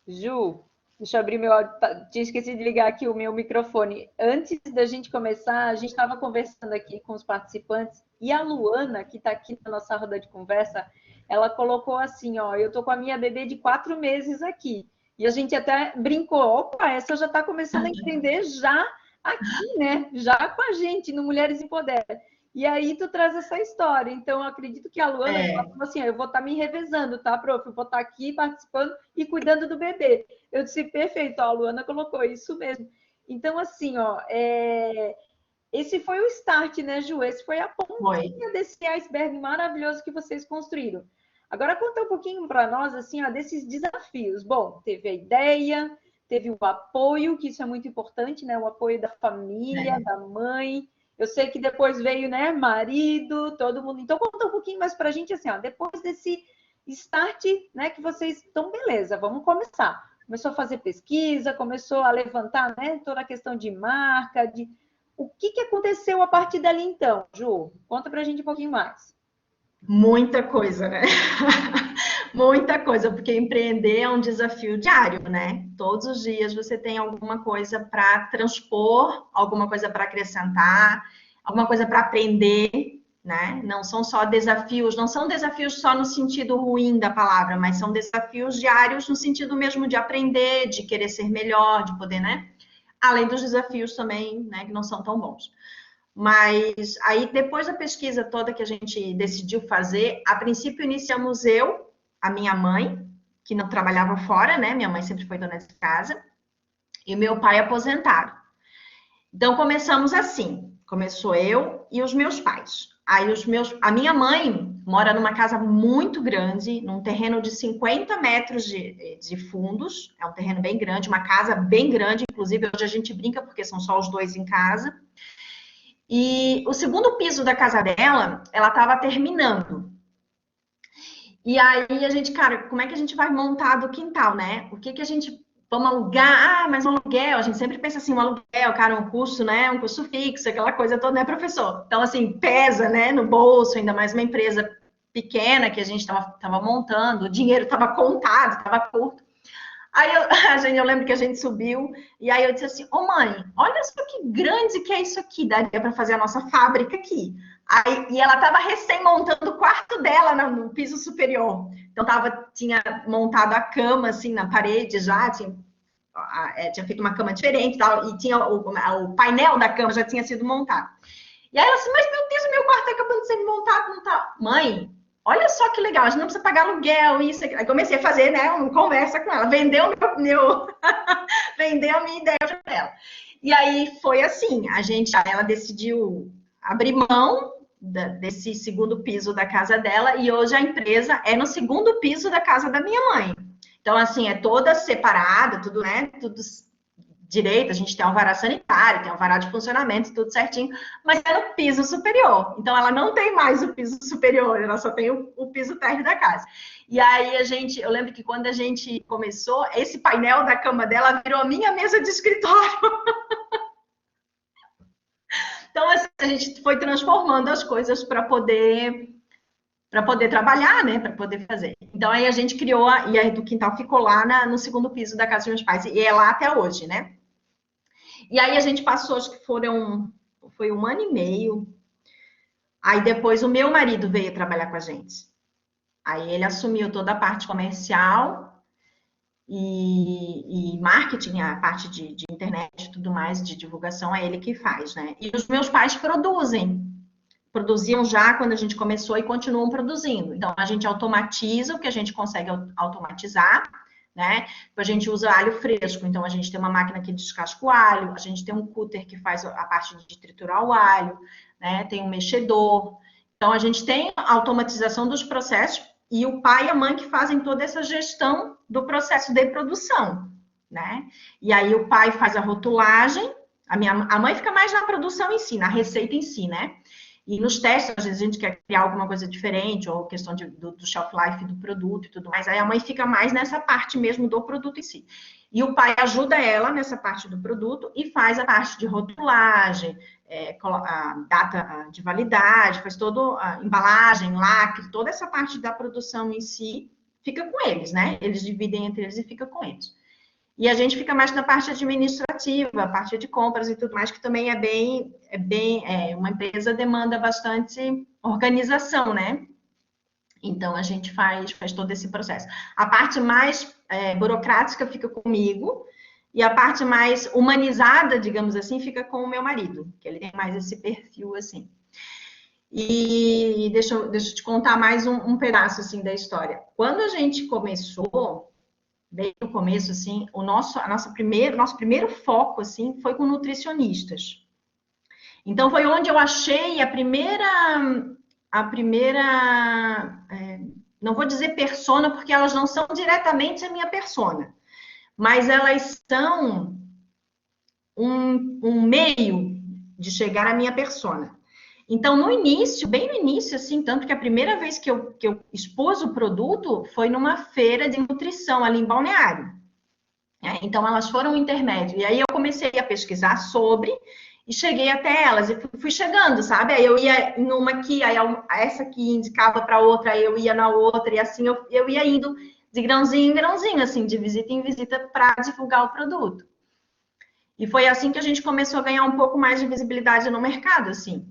Ju, deixa eu abrir meu áudio. Tinha esquecido de ligar aqui o meu microfone. Antes da gente começar, a gente estava conversando aqui com os participantes e a Luana, que está aqui na nossa roda de conversa, ela colocou assim, ó, eu tô com a minha bebê de 4 meses aqui. E a gente até brincou, opa, essa já está começando a entender já aqui, né? Já com a gente no Mulheres Empodera. E aí tu traz essa história. Então, eu acredito que a Luana falou assim, eu vou estar me revezando, tá, prof? Eu vou estar aqui participando e cuidando do bebê. Eu disse, perfeito, a Luana colocou isso mesmo. Então, assim, ó, esse foi o start, né, Ju? Esse foi a pontinha desse iceberg maravilhoso que vocês construíram. Agora, conta um pouquinho para nós, assim, ó, desses desafios. Bom, teve a ideia, teve o apoio, que isso é muito importante, né? O apoio da família, da mãe. Eu sei que depois veio, né, marido, todo mundo. Então, conta um pouquinho mais para a gente, assim, ó, depois desse start, né, que vocês... Então, beleza, vamos começar. Começou a fazer pesquisa, começou a levantar, né, toda a questão de marca, de... O que aconteceu a partir dali, então, Ju? Conta para a gente um pouquinho mais. Muita coisa, né? Muita coisa, porque empreender é um desafio diário, né? Todos os dias você tem alguma coisa para transpor, alguma coisa para acrescentar, alguma coisa para aprender, né? Não são só desafios, não são desafios só no sentido ruim da palavra, mas são desafios diários no sentido mesmo de aprender, de querer ser melhor, de poder, né? Além dos desafios também, né, que não são tão bons. Mas aí, depois da pesquisa toda que a gente decidiu fazer, a princípio iniciamos eu, a minha mãe, que não trabalhava fora, né? Minha mãe sempre foi dona de casa, e meu pai aposentado. Então, começamos assim. Começou eu e os meus pais. Aí, a minha mãe mora numa casa muito grande, num terreno de 50 metros de fundos. É um terreno bem grande, uma casa bem grande. Inclusive, hoje a gente brinca, porque são só os dois em casa. E o segundo piso da casa dela, ela estava terminando. E aí a gente, cara, como é que a gente vai montar do quintal, né? O que a gente... Vamos alugar? Mas um aluguel, a gente sempre pensa assim, um aluguel, cara, um custo, né? Um custo fixo, aquela coisa toda, né, professor? Então, assim, pesa, né, no bolso, ainda mais uma empresa pequena que a gente estava montando, o dinheiro estava contado, estava curto. Aí eu lembro que a gente subiu, e aí eu disse assim, mãe, olha só que grande que é isso aqui, daria para fazer a nossa fábrica aqui. Aí, e ela estava recém montando o quarto dela no piso superior. Então, tinha montado a cama, assim, na parede já, tinha feito uma cama diferente, e tinha o painel da cama já tinha sido montado. E aí ela disse, mas meu Deus, meu quarto está acabando de ser montado, não tá... Mãe, olha só que legal, a gente não precisa pagar aluguel, isso aqui. Aí comecei a fazer, né, uma conversa com ela, vendeu vendeu a minha ideia para ela. E aí foi assim, ela decidiu abrir mão desse segundo piso da casa dela, e hoje a empresa é no segundo piso da casa da minha mãe. Então, assim, é toda separada, tudo, né, tudo direito, a gente tem alvará sanitário, tem alvará de funcionamento, tudo certinho, mas é no piso superior. Então, ela não tem mais o piso superior, ela só tem o piso térreo da casa. E aí, eu lembro que quando a gente começou, esse painel da cama dela virou a minha mesa de escritório. Então, assim, a gente foi transformando as coisas para poder trabalhar, né, para poder fazer. Então, aí a gente criou, e a do quintal ficou lá no segundo piso da casa dos meus pais, e é lá até hoje, né? E aí a gente passou, acho que foi 1 ano e meio. Aí depois o meu marido veio trabalhar com a gente. Aí ele assumiu toda a parte comercial e marketing, a parte de internet e tudo mais, de divulgação, é ele que faz, né? E os meus pais produziam já quando a gente começou e continuam produzindo. Então, a gente automatiza o que a gente consegue automatizar, né? A gente usa alho fresco, então a gente tem uma máquina que descasca o alho, a gente tem um cooler que faz a parte de triturar o alho, né? Tem um mexedor. Então, a gente tem a automatização dos processos e o pai e a mãe que fazem toda essa gestão do processo de produção, né? E aí o pai faz a rotulagem, a mãe fica mais na produção em si, na receita em si, né? E nos testes, às vezes a gente quer criar alguma coisa diferente, ou questão do shelf life do produto e tudo mais. Aí a mãe fica mais nessa parte mesmo do produto em si. E o pai ajuda ela nessa parte do produto e faz a parte de rotulagem, a data de validade, faz toda a embalagem, lacre, toda essa parte da produção em si fica com eles, né? Eles dividem entre eles e fica com eles. E a gente fica mais na parte administrativa, a parte de compras e tudo mais, que também uma empresa demanda bastante organização, né? Então, a gente faz todo esse processo. A parte mais burocrática fica comigo, e a parte mais humanizada, digamos assim, fica com o meu marido, que ele tem mais esse perfil, assim. E deixa eu te contar mais um pedaço, assim, da história. Quando a gente começou, bem no começo, assim, nosso primeiro foco, assim, foi com nutricionistas. Então, foi onde eu achei a primeira, não vou dizer persona, porque elas não são diretamente a minha persona, mas elas são um meio de chegar à minha persona. Então, no início, bem no início, assim, tanto que a primeira vez que eu expus o produto foi numa feira de nutrição ali em Balneário. Então, elas foram um intermédio. E aí eu comecei a pesquisar sobre e cheguei até elas. E fui chegando, sabe? Aí eu ia em uma aqui, aí essa aqui indicava para outra, aí eu ia na outra, e assim eu ia indo de grãozinho em grãozinho, assim, de visita em visita para divulgar o produto. E foi assim que a gente começou a ganhar um pouco mais de visibilidade no mercado, assim.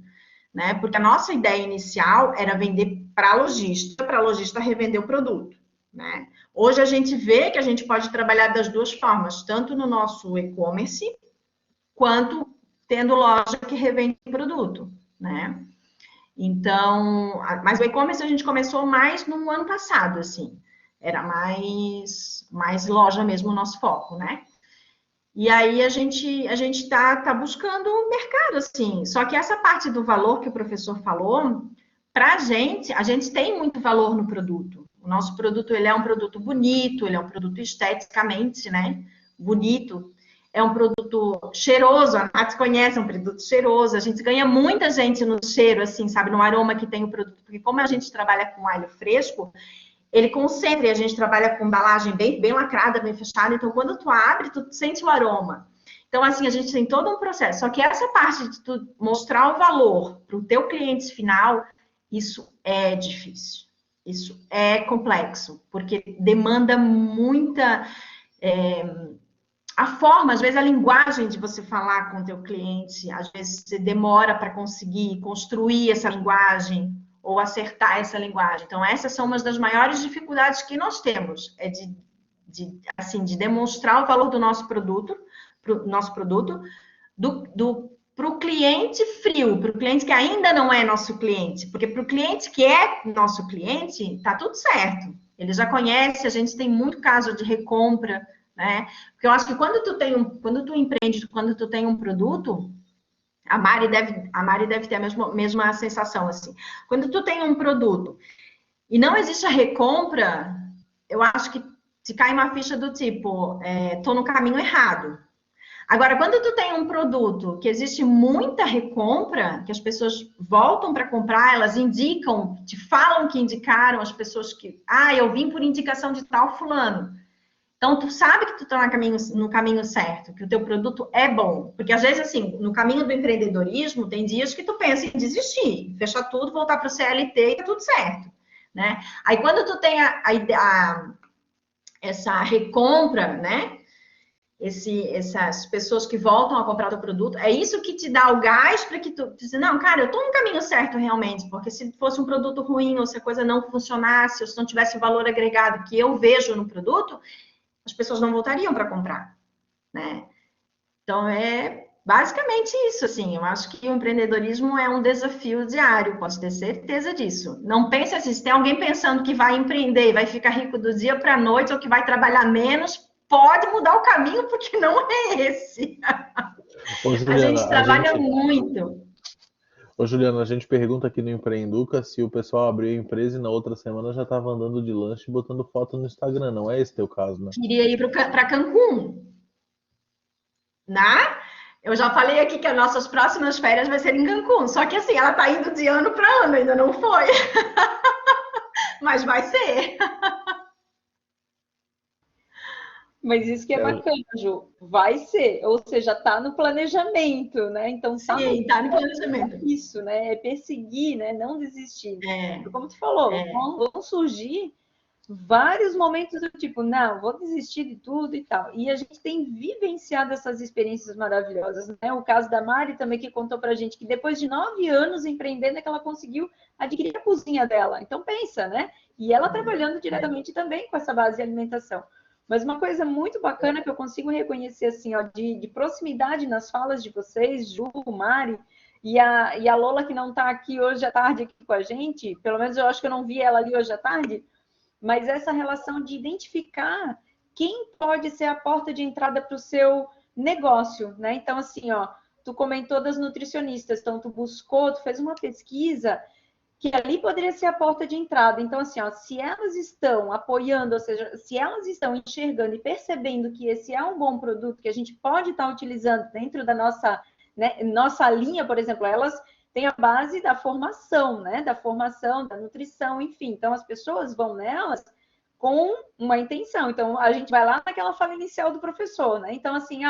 Né? Porque a nossa ideia inicial era vender para a lojista revender o produto, né? Hoje a gente vê que a gente pode trabalhar das duas formas, tanto no nosso e-commerce, quanto tendo loja que revende o produto, né? Então, mas o e-commerce a gente começou mais no ano passado, assim, era mais loja mesmo o nosso foco, né? E aí a gente tá buscando o mercado, assim. Só que essa parte do valor que o professor falou, para a gente tem muito valor no produto. O nosso produto, ele é um produto bonito, ele é um produto esteticamente, né? Bonito. É um produto cheiroso, a Nath conhece, é um produto cheiroso. A gente ganha muita gente no cheiro, assim, sabe? No aroma que tem o produto. Porque como a gente trabalha com alho fresco, ele concentra, e a gente trabalha com embalagem bem lacrada, bem fechada, então quando tu abre, tu sente o aroma. Então, assim, a gente tem todo um processo. Só que essa parte de tu mostrar o valor para o teu cliente final, isso é difícil. Isso é complexo, porque demanda muita... a forma, às vezes a linguagem de você falar com o teu cliente, às vezes você demora para conseguir construir essa linguagem, ou acertar essa linguagem. Então, essas são uma das maiores dificuldades que nós temos, de demonstrar o valor do nosso produto, para o cliente frio, para o cliente que ainda não é nosso cliente, porque para o cliente que é nosso cliente, está tudo certo. Ele já conhece, a gente tem muito caso de recompra, né? Porque eu acho que quando tu empreende, quando tu tem um produto, a Mari deve ter a mesma sensação, assim. Quando tu tem um produto e não existe a recompra, eu acho que te cai uma ficha do tipo, tô no caminho errado. Agora, quando tu tem um produto que existe muita recompra, que as pessoas voltam para comprar, elas indicam, te falam que indicaram as pessoas que, eu vim por indicação de tal fulano. Então, tu sabe que tu está no caminho certo, que o teu produto é bom. Porque, às vezes, assim, no caminho do empreendedorismo, tem dias que tu pensa em desistir, fechar tudo, voltar para o CLT e tá tudo certo, né? Aí, quando tu tem essa recompra, né? Essas pessoas que voltam a comprar o teu produto, é isso que te dá o gás para que tu dizer, não, cara, eu estou no caminho certo realmente, porque se fosse um produto ruim, ou se a coisa não funcionasse, ou se não tivesse o valor agregado que eu vejo no produto, as pessoas não voltariam para comprar, né? Então, é basicamente isso, assim, eu acho que o empreendedorismo é um desafio diário, pode ter certeza disso. Não pense assim, se tem alguém pensando que vai empreender e vai ficar rico do dia para a noite, ou que vai trabalhar menos, pode mudar o caminho, porque não é esse. Ô, A gente Juliana, trabalha muito. Ô, Juliana, a gente pergunta aqui no Empreenduca se o pessoal abriu a empresa e na outra semana já estava andando de lanche e botando foto no Instagram. Não é esse teu caso, né? Queria ir para Cancún, né? Eu já falei aqui que as nossas próximas férias vai ser em Cancún, só que assim, ela tá indo de ano para ano, ainda não foi. Mas vai ser. Mas isso que é bacana, Ju. Vai ser, ou seja, está no planejamento, né? Então Sim, tá no planejamento. isso, né? É perseguir, né? Não desistir. É, Como tu falou, é. vão surgir vários momentos do tipo, não, vou desistir de tudo e tal. E a gente tem vivenciado essas experiências maravilhosas, né? O caso da Mari também, que contou pra gente que depois de 9 anos empreendendo, é que ela conseguiu adquirir a cozinha dela. Então pensa, né? E ela trabalhando diretamente também com essa base de alimentação. Mas uma coisa muito bacana que eu consigo reconhecer, assim, ó, de proximidade nas falas de vocês, Ju, Mari, e a Lola, que não está aqui hoje à tarde aqui com a gente, pelo menos eu acho que eu não vi ela ali hoje à tarde, mas essa relação de identificar quem pode ser a porta de entrada para o seu negócio, né? Então, assim, ó, tu comentou das nutricionistas, então tu buscou, tu fez uma pesquisa que ali poderia ser a porta de entrada. Então, assim, ó, se elas estão apoiando, ou seja, se elas estão enxergando e percebendo que esse é um bom produto que a gente pode estar utilizando dentro da nossa, né, nossa linha, por exemplo, elas têm a base da formação, né, da formação, da nutrição, enfim. Então, as pessoas vão nelas com uma intenção. Então, a gente vai lá naquela fala inicial do professor, né? Então, assim,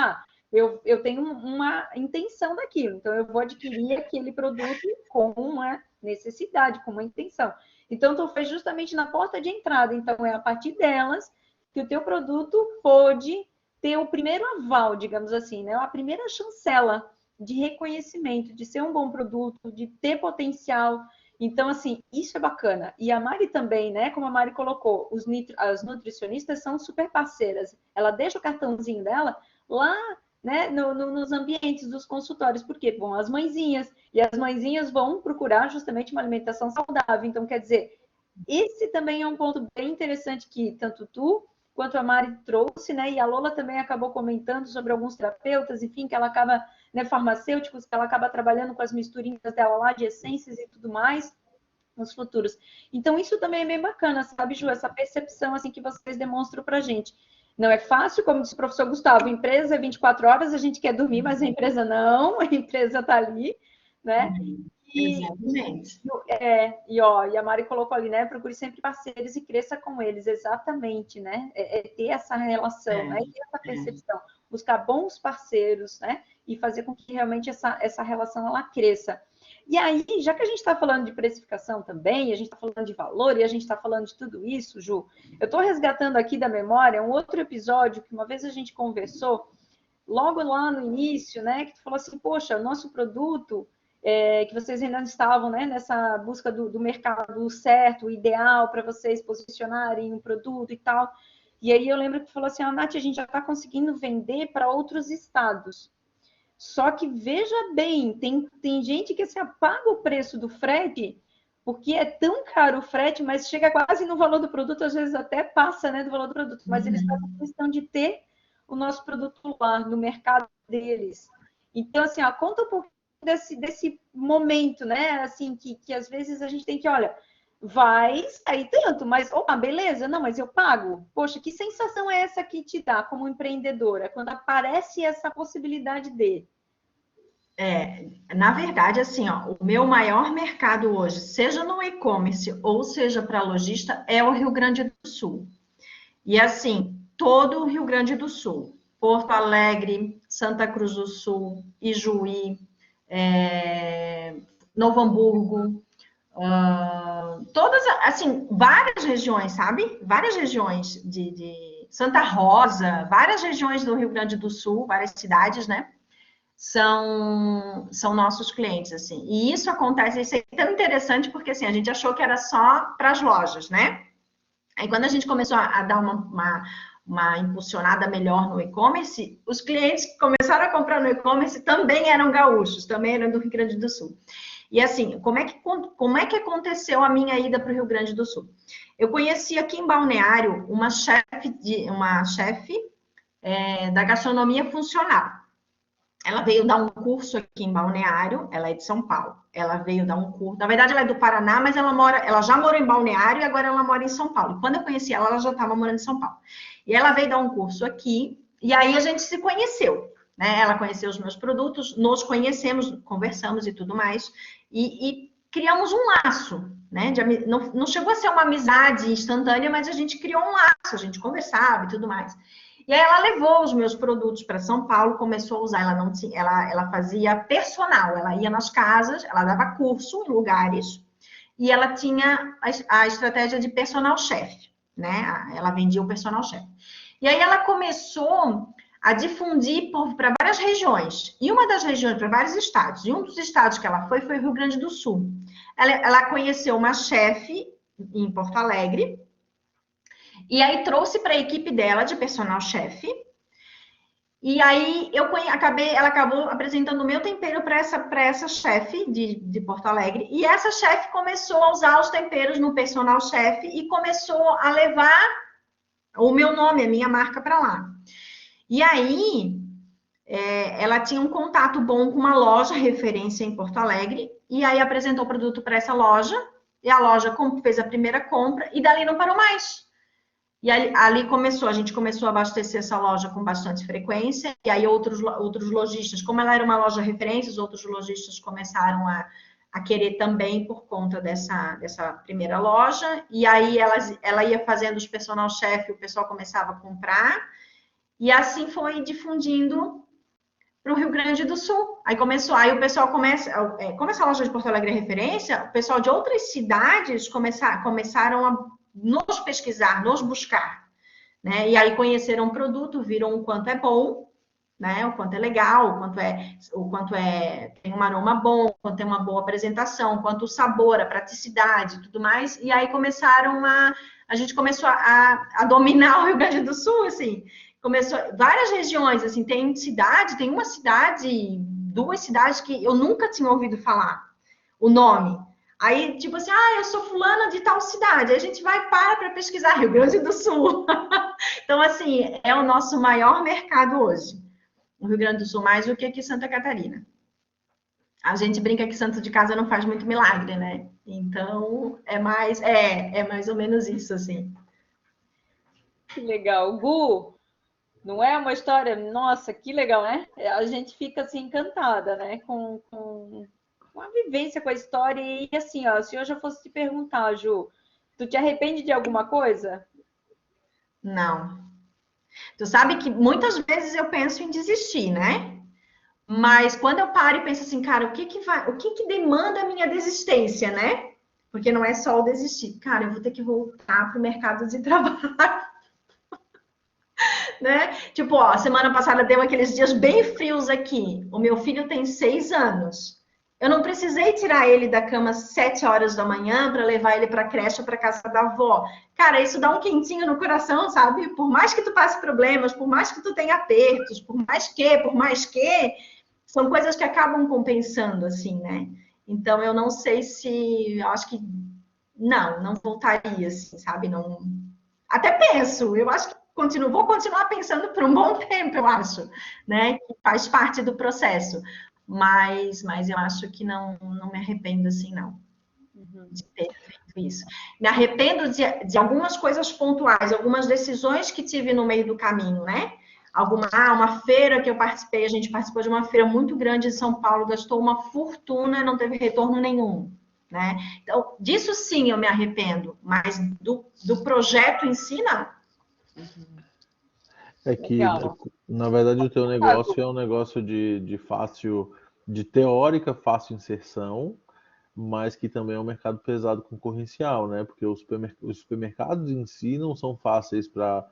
eu tenho uma intenção daquilo, então eu vou adquirir aquele produto com uma necessidade, com uma intenção. Então, tu fez justamente na porta de entrada. Então, é a partir delas que o teu produto pode ter o primeiro aval, digamos assim, né? A primeira chancela de reconhecimento, de ser um bom produto, de ter potencial. Então, assim, isso é bacana. E a Mari também, né? Como a Mari colocou, as nutricionistas são super parceiras. Ela deixa o cartãozinho dela lá, né, nos ambientes dos consultórios, porque vão as mãezinhas, e as mãezinhas vão procurar justamente uma alimentação saudável. Então, quer dizer, esse também é um ponto bem interessante que tanto tu quanto a Mari trouxe, né, e a Lola também acabou comentando sobre alguns terapeutas, enfim, que ela acaba, né, farmacêuticos, que ela acaba trabalhando com as misturinhas dela lá de essências e tudo mais, nos futuros. Então, isso também é bem bacana, sabe, Ju? Essa percepção, assim, que vocês demonstram pra gente. Não é fácil, como disse o professor Gustavo, a empresa é 24 horas, a gente quer dormir, mas a empresa não, a empresa está ali, né? Exatamente. E a Mari colocou ali, né? Procure sempre parceiros e cresça com eles, exatamente, né? Ter essa relação, né? Ter essa percepção, buscar bons parceiros, né? E fazer com que realmente essa relação ela cresça. E aí, já que a gente está falando de precificação também, a gente está falando de valor e a gente está falando de tudo isso, Ju, eu estou resgatando aqui da memória um outro episódio que uma vez a gente conversou, logo lá no início, né? Que tu falou assim, poxa, o nosso produto, que vocês ainda estavam, né, nessa busca do mercado certo, o ideal para vocês posicionarem um produto e tal. E aí eu lembro que tu falou assim, Nath, a gente já está conseguindo vender para outros estados. Só que veja bem, tem gente que assim, paga o preço do frete, porque é tão caro o frete, mas chega quase no valor do produto, às vezes até passa, né, do valor do produto, mas eles fazem questão de ter o nosso produto lá no mercado deles. Então, assim, conta um pouco desse momento, né, assim, que às vezes a gente tem que, olha, vai sair tanto, mas, opa, beleza, não, mas eu pago. Poxa, que sensação é essa que te dá como empreendedora, quando aparece essa possibilidade de... Na verdade, assim, ó, o meu maior mercado hoje, seja no e-commerce ou seja para lojista, é o Rio Grande do Sul. E assim, todo o Rio Grande do Sul, Porto Alegre, Santa Cruz do Sul, Ijuí, Novo Hamburgo, todas, assim, várias regiões, sabe? Várias regiões de Santa Rosa, várias regiões do Rio Grande do Sul, várias cidades, né? São nossos clientes, assim. E isso acontece, isso é tão interessante, porque assim, a gente achou que era só para as lojas, né? Aí quando a gente começou a dar uma impulsionada melhor no e-commerce, os clientes que começaram a comprar no e-commerce também eram gaúchos, também eram do Rio Grande do Sul. E assim, como é que aconteceu a minha ida para o Rio Grande do Sul? Eu conheci aqui em Balneário uma chefe da gastronomia funcional. Ela veio dar um curso aqui em Balneário, ela é de São Paulo. Ela veio dar um curso. Na verdade, ela é do Paraná, mas ela já morou em Balneário e agora ela mora em São Paulo. E quando eu conheci ela, ela já estava morando em São Paulo. E ela veio dar um curso aqui, e aí a gente se conheceu, né? Ela conheceu os meus produtos, nos conhecemos, conversamos e tudo mais, e criamos um laço, né? Não chegou a ser uma amizade instantânea, mas a gente criou um laço, a gente conversava e tudo mais. E aí ela levou os meus produtos para São Paulo, começou a usar, ela fazia personal, ela ia nas casas, ela dava curso em lugares, e ela tinha a estratégia de personal chef, né? Ela vendia o personal chef. E aí ela começou a difundir para várias regiões, e uma das regiões, para vários estados, e um dos estados que ela foi o Rio Grande do Sul. Ela conheceu uma chefe em Porto Alegre, e aí trouxe para a equipe dela de personal chefe. E aí ela acabou apresentando o meu tempero para essa chefe de Porto Alegre. E essa chefe começou a usar os temperos no personal chefe e começou a levar o meu nome, a minha marca para lá. E aí ela tinha um contato bom com uma loja referência em Porto Alegre. E aí apresentou o produto para essa loja. E a loja fez a primeira compra e dali não parou mais. E ali a gente começou a abastecer essa loja com bastante frequência, e aí outros lojistas, como ela era uma loja referência, os outros lojistas começaram a querer também por conta dessa primeira loja, e aí ela ia fazendo os personal chef, o pessoal começava a comprar, e assim foi difundindo para o Rio Grande do Sul. Aí o pessoal como essa loja de Porto Alegre é referência, o pessoal de outras cidades começaram a nos pesquisar, nos buscar, né? E aí conheceram o produto, viram o quanto é bom, né? O quanto é legal, o quanto tem um aroma bom, o quanto tem uma boa apresentação, o quanto o sabor, a praticidade, tudo mais. E aí a gente começou a dominar o Rio Grande do Sul, assim. Começou várias regiões, assim, tem uma cidade, duas cidades que eu nunca tinha ouvido falar o nome. Aí, tipo assim, eu sou fulana de tal cidade. Aí a gente vai para pesquisar Rio Grande do Sul. Então, assim, é o nosso maior mercado hoje. O Rio Grande do Sul, mais do que aqui em Santa Catarina. A gente brinca que santo de casa não faz muito milagre, né? Então, é mais ou menos isso, assim. Que legal. Gu, não é uma história... Nossa, que legal, né? A gente fica, assim, encantada, né? Com uma vivência com a história. E assim, ó, se eu já fosse te perguntar, Ju, tu te arrepende de alguma coisa? Não. Tu sabe que muitas vezes eu penso em desistir, né? Mas quando eu paro e penso assim, cara, o que demanda a minha desistência, né? Porque não é só o desistir. Cara, eu vou ter que voltar para o mercado de trabalho. Né? Tipo, ó, semana passada deu aqueles dias bem frios aqui. O meu filho tem 6 anos. Eu não precisei tirar ele da cama às 7 horas da manhã para levar ele para a creche ou para casa da avó. Cara, isso dá um quentinho no coração, sabe? Por mais que tu passe problemas, por mais que tu tenha apertos, por mais que, são coisas que acabam compensando, assim, né? Então, eu não sei eu acho que não voltaria, assim, sabe? Não. Até penso, eu acho que vou continuar pensando por um bom tempo, eu acho, né? Que faz parte do processo. Mas eu acho que não me arrependo assim, não. de ter feito isso. Me arrependo de algumas coisas pontuais, algumas decisões que tive no meio do caminho, né? Uma feira que eu participei, a gente participou de uma feira muito grande em São Paulo, gastou uma fortuna, não teve retorno nenhum, né? Então, disso sim eu me arrependo, mas do projeto em si, não. É que, Legal. na verdade, o teu negócio é um negócio de teórica fácil inserção, mas que também é um mercado pesado concorrencial, né? Porque os supermercados em si não são fáceis para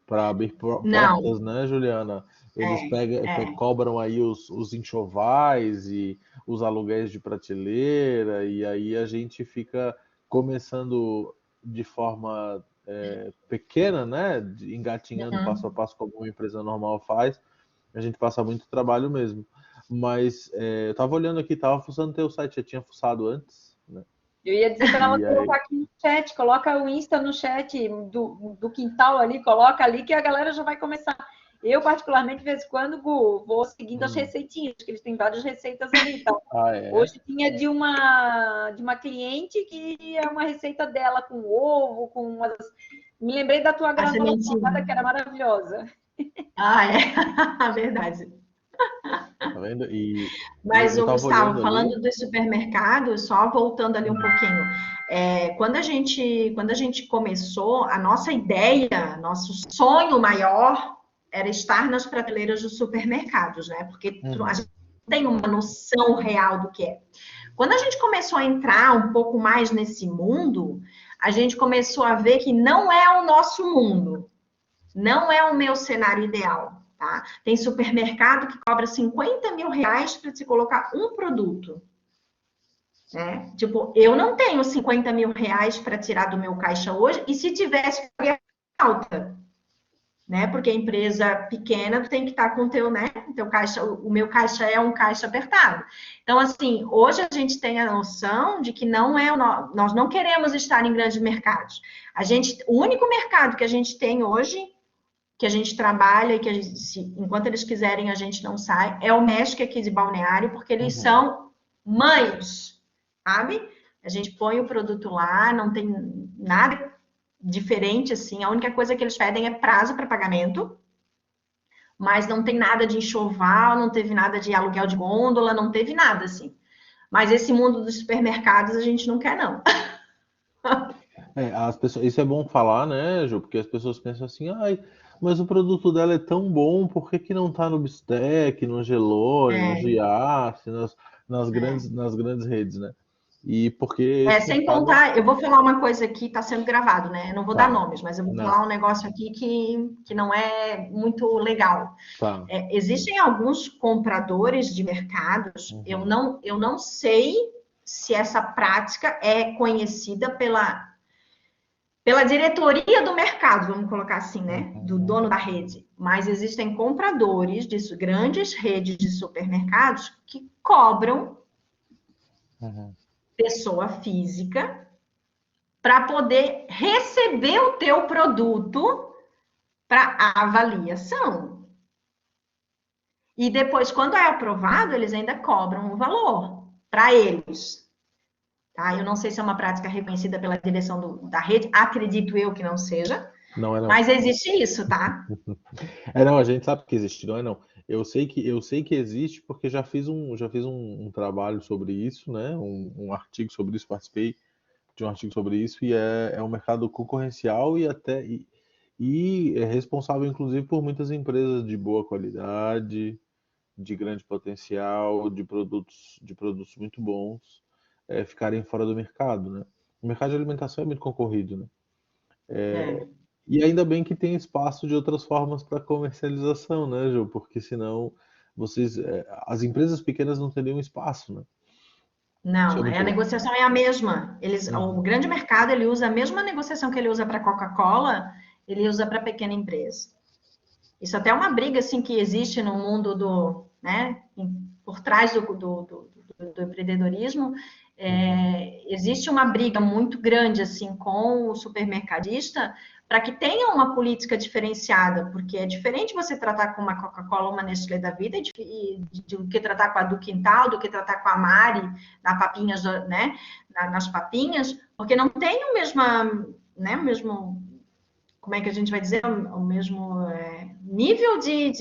abrir Não, portas, né, Juliana? Eles é. cobram aí os enxovais e os aluguéis de prateleira, e aí a gente fica começando de forma pequena, né? Engatinhando passo a passo como uma empresa normal faz, a gente passa muito trabalho mesmo. Mas eu tava olhando aqui, tava fuçando teu site, já tinha fuçado antes, né? Eu ia dizer para ela E aí, colocar aqui no chat, coloca o Insta no chat do quintal ali, coloca ali que a galera já vai começar. Eu, particularmente, de vez em quando, Gu, vou seguindo as receitinhas, que eles têm várias receitas ali. Então, é? hoje tinha de uma cliente que é uma receita dela com ovo, com umas... Me lembrei da tua A granola sementinha. salgada, que era maravilhosa. É. Verdade. Tá vendo? E Mas, eu o tava Gustavo, olhando ali. falando dos supermercados, só voltando ali um pouquinho, quando a gente começou, a nossa ideia, nosso sonho maior era estar nas prateleiras dos supermercados, né? Porque a gente não tem uma noção real do que é. Quando a gente começou a entrar um pouco mais nesse mundo, a gente começou a ver que não é o nosso mundo, não é o meu cenário ideal. Tá? Tem supermercado que cobra 50 mil reais para te colocar um produto. Né? Tipo, eu não tenho 50 mil reais para tirar do meu caixa hoje, e se tivesse, faria falta. Né? Porque a empresa pequena tem que estar com o teu, né? Teu caixa, o meu caixa é um caixa apertado. Então, assim, hoje a gente tem a noção de que nós não queremos estar em grandes mercados. O único mercado que a gente tem hoje, que a gente trabalha e que enquanto eles quiserem a gente não sai, é o México aqui de Balneário, porque eles são mães, sabe? A gente põe o produto lá, não tem nada diferente assim, a única coisa que eles pedem é prazo para pagamento, mas não tem nada de enxoval, não teve nada de aluguel de gôndola, não teve nada assim. Mas esse mundo dos supermercados a gente não quer, não. As pessoas, isso é bom falar, né, Ju? Porque as pessoas pensam assim, ai, mas o produto dela é tão bom, por que que não tá no Bistec, no Gelone, no É, Giasse, nas grandes redes, né? E porque esse Sem mercado contar, eu vou falar uma coisa aqui, está sendo gravado, né? Eu não vou dar tá, nomes, mas eu vou não, falar um negócio aqui que não é muito legal. tá. Existem alguns compradores de mercados, eu não sei se essa prática é conhecida pela diretoria do mercado, vamos colocar assim, né? Do dono da rede. Mas existem compradores de grandes redes de supermercados que cobram pessoa física para poder receber o teu produto para avaliação. E depois, quando é aprovado, eles ainda cobram um valor para eles. Tá? Eu não sei se é uma prática reconhecida pela direção da rede, acredito eu que não seja, Não é não. mas existe isso, tá? Não, a gente sabe que existe, não é não. Eu sei que existe porque já fiz um trabalho sobre isso, né? Um artigo sobre isso, participei de um artigo sobre isso e é um mercado concorrencial e é responsável inclusive por muitas empresas de boa qualidade, de grande potencial, de produtos muito bons, ficarem fora do mercado, né? O mercado de alimentação é muito concorrido, né? É. E ainda bem que tem espaço de outras formas para comercialização, né, Ju? Porque senão as empresas pequenas não teriam espaço, né? Isso é Não, muito a bom. negociação é a mesma. O grande mercado ele usa a mesma negociação que ele usa para Coca-Cola, ele usa para pequena empresa. Isso até é uma briga assim que existe no mundo né, por trás do empreendedorismo. Existe uma briga muito grande assim com o supermercadista, para que tenha uma política diferenciada, porque é diferente você tratar com uma Coca-Cola, uma Nestlé da vida, do que tratar com a do Quintal, do que tratar com a Mari, na papinhas, né, nas papinhas, porque não tem o mesmo, né, o mesmo, como é que a gente vai dizer, o mesmo nível de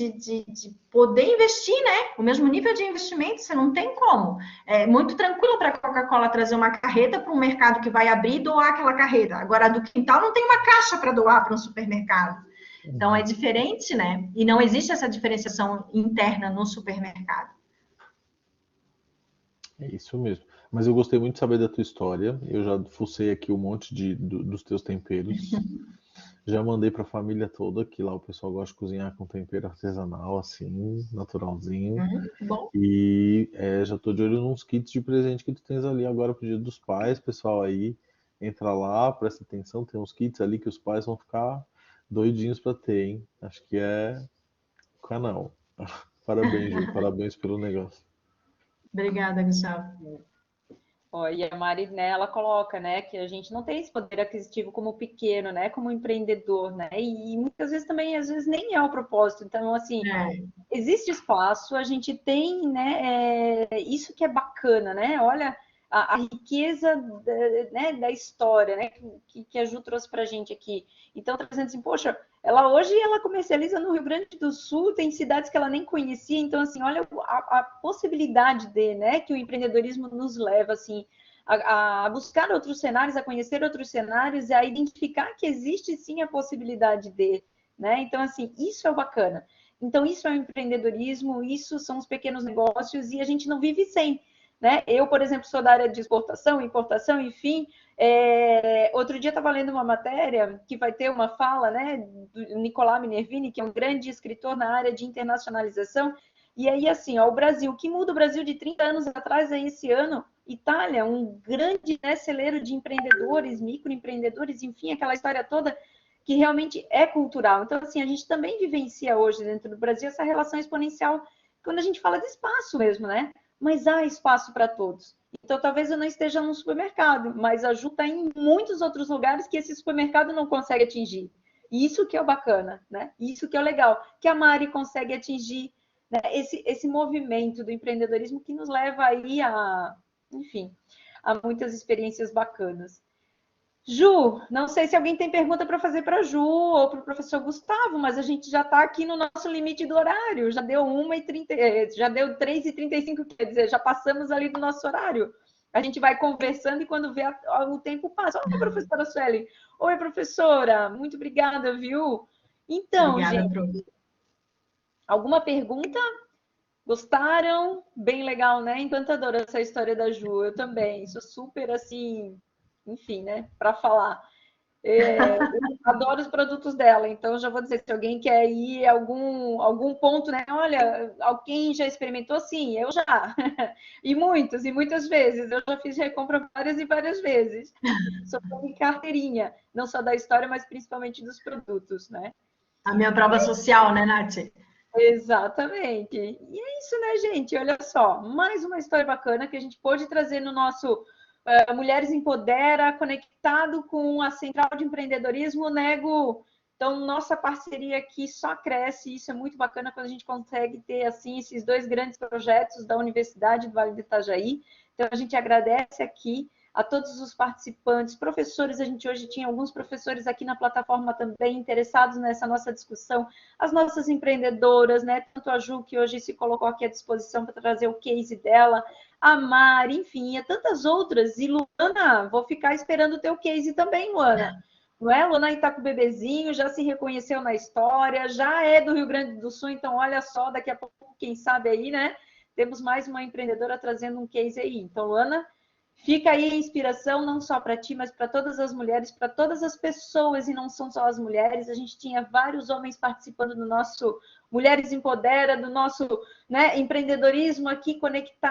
poder investir, né? O mesmo nível de investimento, você não tem como. É muito tranquilo para a Coca-Cola trazer uma carreta para um mercado que vai abrir e doar aquela carreta. Agora, a do Quintal não tem uma caixa para doar para um supermercado. Então, é diferente, né? E não existe essa diferenciação interna no supermercado. É isso mesmo. Mas eu gostei muito de saber da tua história. Eu já fucei aqui um monte dos teus temperos. Já mandei para a família toda, que lá o pessoal gosta de cozinhar com tempero artesanal, assim, naturalzinho. Bom. E já tô de olho nos kits de presente que tu tens ali agora pro Dia dos Pais, pessoal aí. Entra lá, presta atenção, tem uns kits ali que os pais vão ficar doidinhos para ter, hein? Acho que é o canal. Parabéns, Ju, parabéns pelo negócio. Obrigada, Gustavo. Ó, e a Mari, né, ela coloca, né, que a gente não tem esse poder aquisitivo como pequeno, né, como empreendedor, né, e muitas vezes também, às vezes nem é o propósito. Então, assim, existe espaço, a gente tem, né, isso que é bacana, né, olha a riqueza né, da história, né, que a Ju trouxe pra gente aqui. Então, trazendo assim, poxa, hoje ela comercializa no Rio Grande do Sul, tem cidades que ela nem conhecia, então, assim, olha a possibilidade né, que o empreendedorismo nos leva, assim, a buscar outros cenários, a conhecer outros cenários e a identificar que existe, sim, a possibilidade né, então, assim, isso é o bacana. Então, isso é o empreendedorismo, isso são os pequenos negócios e a gente não vive sem, né? Eu, por exemplo, sou da área de exportação, importação, enfim. Outro dia estava lendo uma matéria que vai ter uma fala, né, do Nicolás Minervini, que é um grande escritor na área de internacionalização. E aí, assim, ó, o Brasil, o que muda o Brasil de 30 anos atrás, aí esse ano, Itália, um grande, né, celeiro de empreendedores, microempreendedores, enfim, aquela história toda que realmente é cultural. Então, assim, a gente também vivencia hoje dentro do Brasil essa relação exponencial quando a gente fala de espaço mesmo, né? Mas há espaço para todos. Então, talvez eu não esteja num supermercado, mas a Ju está em muitos outros lugares que esse supermercado não consegue atingir. E isso que é o bacana, né? Isso que é o legal, que a Mari consegue atingir, né? Esse movimento do empreendedorismo que nos leva aí enfim, a muitas experiências bacanas. Ju, não sei se alguém tem pergunta para fazer para a Ju ou para o professor Gustavo, mas a gente já está aqui no nosso limite do horário, já deu 1h30, já deu 3h35, quer dizer, já passamos ali do nosso horário. A gente vai conversando e quando vê o tempo passa. Oi, professora Sueli. Oi, professora. Muito obrigada, viu? Então, obrigada, gente, prof. Alguma pergunta? Gostaram? Bem legal, né? Encantadora essa história da Ju. Eu também. Sou super, assim, enfim, né? Para falar. Eu adoro os produtos dela, então já vou dizer, se alguém quer ir algum ponto, né? Olha, alguém já experimentou? Sim, eu já. E muitas vezes. Eu já fiz recompra várias e várias vezes. Sou carteirinha, não só da história, mas principalmente dos produtos, né? A minha prova social, né, Nath? Exatamente. E é isso, né, gente? Olha só, mais uma história bacana que a gente pôde trazer no nosso Mulheres Empodera, conectado com a Central de Empreendedorismo, Nego. Então, nossa parceria aqui só cresce, isso é muito bacana quando a gente consegue ter, assim, esses dois grandes projetos da Universidade do Vale do Itajaí. Então, a gente agradece aqui a todos os participantes, professores, a gente hoje tinha alguns professores aqui na plataforma também interessados nessa nossa discussão, as nossas empreendedoras, né, tanto a Ju, que hoje se colocou aqui à disposição para trazer o case dela, a Mari, enfim, e tantas outras, e Luana, vou ficar esperando o teu case também, Luana. Não é? Luana está com o bebezinho, já se reconheceu na história, já é do Rio Grande do Sul, então olha só, daqui a pouco, quem sabe aí, né, temos mais uma empreendedora trazendo um case aí. Então, Luana, fica aí a inspiração, não só para ti, mas para todas as mulheres, para todas as pessoas, e não são só as mulheres. A gente tinha vários homens participando do nosso Mulheres Empodera, do nosso, né, empreendedorismo aqui,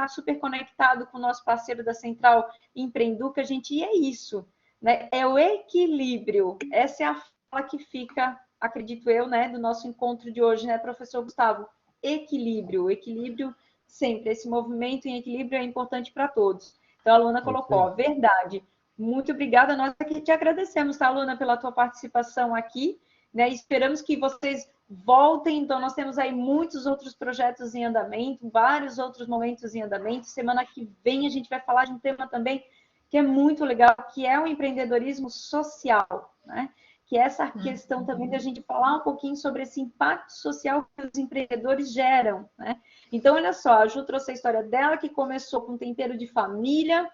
super conectado com o nosso parceiro da Central Empreenduca, gente, e é isso, né? É o equilíbrio. Essa é a fala que fica, acredito eu, né, do nosso encontro de hoje, né, professor Gustavo? Equilíbrio sempre. Esse movimento em equilíbrio é importante para todos. Então, a Luna colocou, ó, verdade, Muito obrigada, nós aqui te agradecemos, tá, Luna, pela tua participação aqui, né? Esperamos que vocês voltem, então nós temos aí muitos outros projetos em andamento, vários outros momentos em andamento. Semana que vem a gente vai falar de um tema também que é muito legal, que é o empreendedorismo social, né? Que é essa questão também da gente falar um pouquinho sobre esse impacto social que os empreendedores geram, né? Então, olha só, a Ju trouxe a história dela, que começou com tempero de família,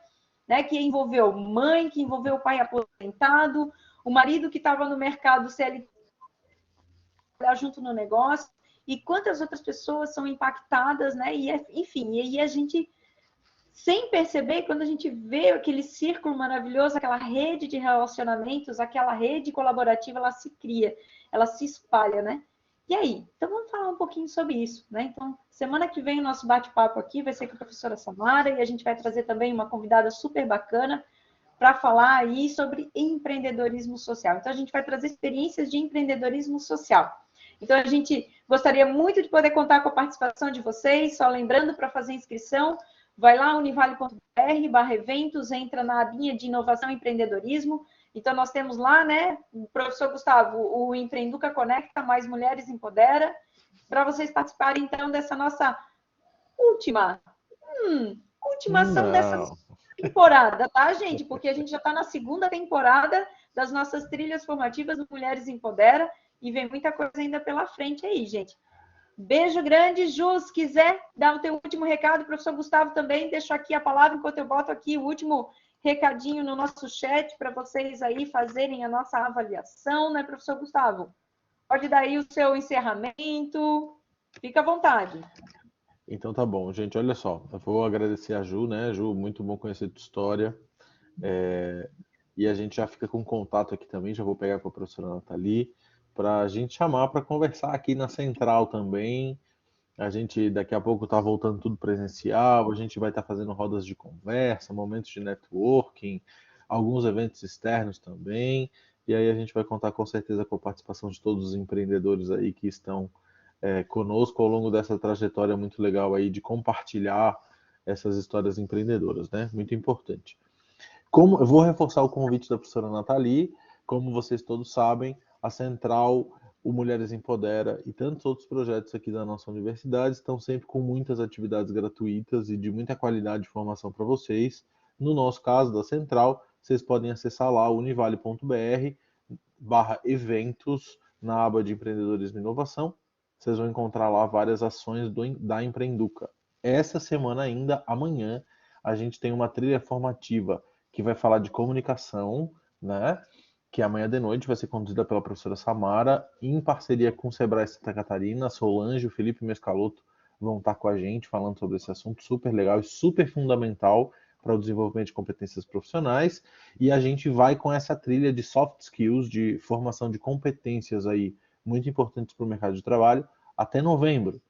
né? Que envolveu mãe, que envolveu o pai aposentado, o marido que estava no mercado CLT junto no negócio, e quantas outras pessoas são impactadas, né? E, enfim, e aí a gente sem perceber, quando a gente vê aquele círculo maravilhoso, aquela rede de relacionamentos, aquela rede colaborativa, ela se cria, ela se espalha, né? E aí? Então vamos falar um pouquinho sobre isso, né? Então, semana que vem o nosso bate-papo aqui vai ser com a professora Samara e a gente vai trazer também uma convidada super bacana para falar aí sobre empreendedorismo social. Então, a gente vai trazer experiências de empreendedorismo social. Então, a gente gostaria muito de poder contar com a participação de vocês, só lembrando, para fazer inscrição, vai lá, univale.br/eventos, entra na abinha de inovação e empreendedorismo. Então, nós temos lá, né, o professor Gustavo, o Empreenduca Conecta, Mais Mulheres Empodera, para vocês participarem, então, dessa nossa última ação dessa temporada, tá, gente? Porque a gente já está na segunda temporada das nossas trilhas formativas do Mulheres Empodera e vem muita coisa ainda pela frente aí, gente. Beijo grande, Ju, se quiser dar o teu último recado, professor Gustavo também, deixo aqui a palavra enquanto eu boto aqui o último recadinho no nosso chat para vocês aí fazerem a nossa avaliação, né, professor Gustavo? Pode dar aí o seu encerramento, fica à vontade. Então tá bom, gente, olha só, eu vou agradecer a Ju, né? Ju, muito bom conhecer a tua história. E a gente já fica com contato aqui também, já vou pegar com a professora Nathalie, para a gente chamar para conversar aqui na Central também. A gente daqui a pouco está voltando tudo presencial, a gente vai estar fazendo rodas de conversa, momentos de networking, alguns eventos externos também. E aí a gente vai contar com certeza com a participação de todos os empreendedores aí que estão conosco ao longo dessa trajetória muito legal aí de compartilhar essas histórias empreendedoras, né? Muito importante. Como eu vou reforçar o convite da professora Nathalie, como vocês todos sabem, a Central, o Mulheres Empodera e tantos outros projetos aqui da nossa universidade estão sempre com muitas atividades gratuitas e de muita qualidade de formação para vocês. No nosso caso, da Central, vocês podem acessar lá univale.br/eventos na aba de empreendedorismo e inovação. Vocês vão encontrar lá várias ações da Empreenduca. Essa semana ainda, amanhã, a gente tem uma trilha formativa que vai falar de comunicação, né? Que amanhã de noite vai ser conduzida pela professora Samara, em parceria com o Sebrae Santa Catarina. Solange e o Felipe Mescaloto vão estar com a gente falando sobre esse assunto super legal e super fundamental para o desenvolvimento de competências profissionais. E a gente vai com essa trilha de soft skills, de formação de competências aí muito importantes para o mercado de trabalho, até novembro.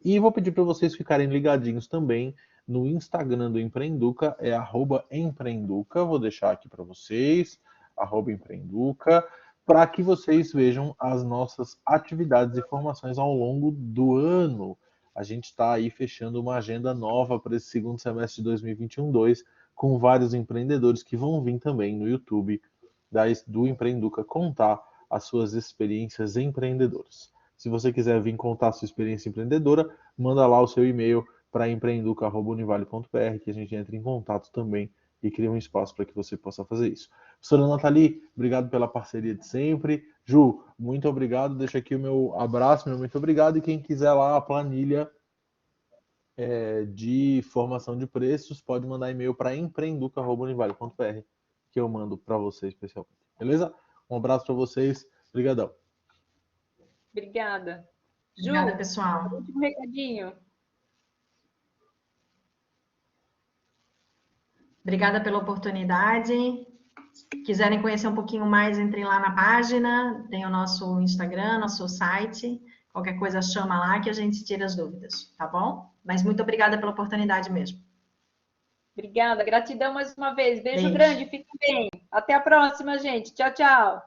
E vou pedir para vocês ficarem ligadinhos também no Instagram do Empreenduca, é @empreenduca, vou deixar aqui para vocês, @empreenduca, para que vocês vejam as nossas atividades e formações ao longo do ano. A gente está aí fechando uma agenda nova para esse segundo semestre de 2021-2, com vários empreendedores que vão vir também no YouTube do Empreenduca contar as suas experiências empreendedoras. Se você quiser vir contar a sua experiência empreendedora, manda lá o seu e-mail para empreenduca@univale.br que a gente entra em contato também e cria um espaço para que você possa fazer isso. Professora Nathalie, obrigado pela parceria de sempre. Ju, muito obrigado. Deixa aqui o meu abraço, meu muito obrigado. E quem quiser lá a planilha de formação de preços, pode mandar e-mail para empreenduca@univale.br que eu mando para vocês especialmente. Beleza? Um abraço para vocês. Obrigadão. Obrigada. Obrigada, Ju, pessoal. último recadinho. Obrigada pela oportunidade. Se quiserem conhecer um pouquinho mais, entrem lá na página, tem o nosso Instagram, nosso site. Qualquer coisa chama lá que a gente tira as dúvidas, tá bom? Mas muito obrigada pela oportunidade mesmo. Obrigada, gratidão mais uma vez. Beijo Beijo. grande, fiquem bem. Até a próxima, gente. Tchau, tchau.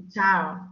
Tchau.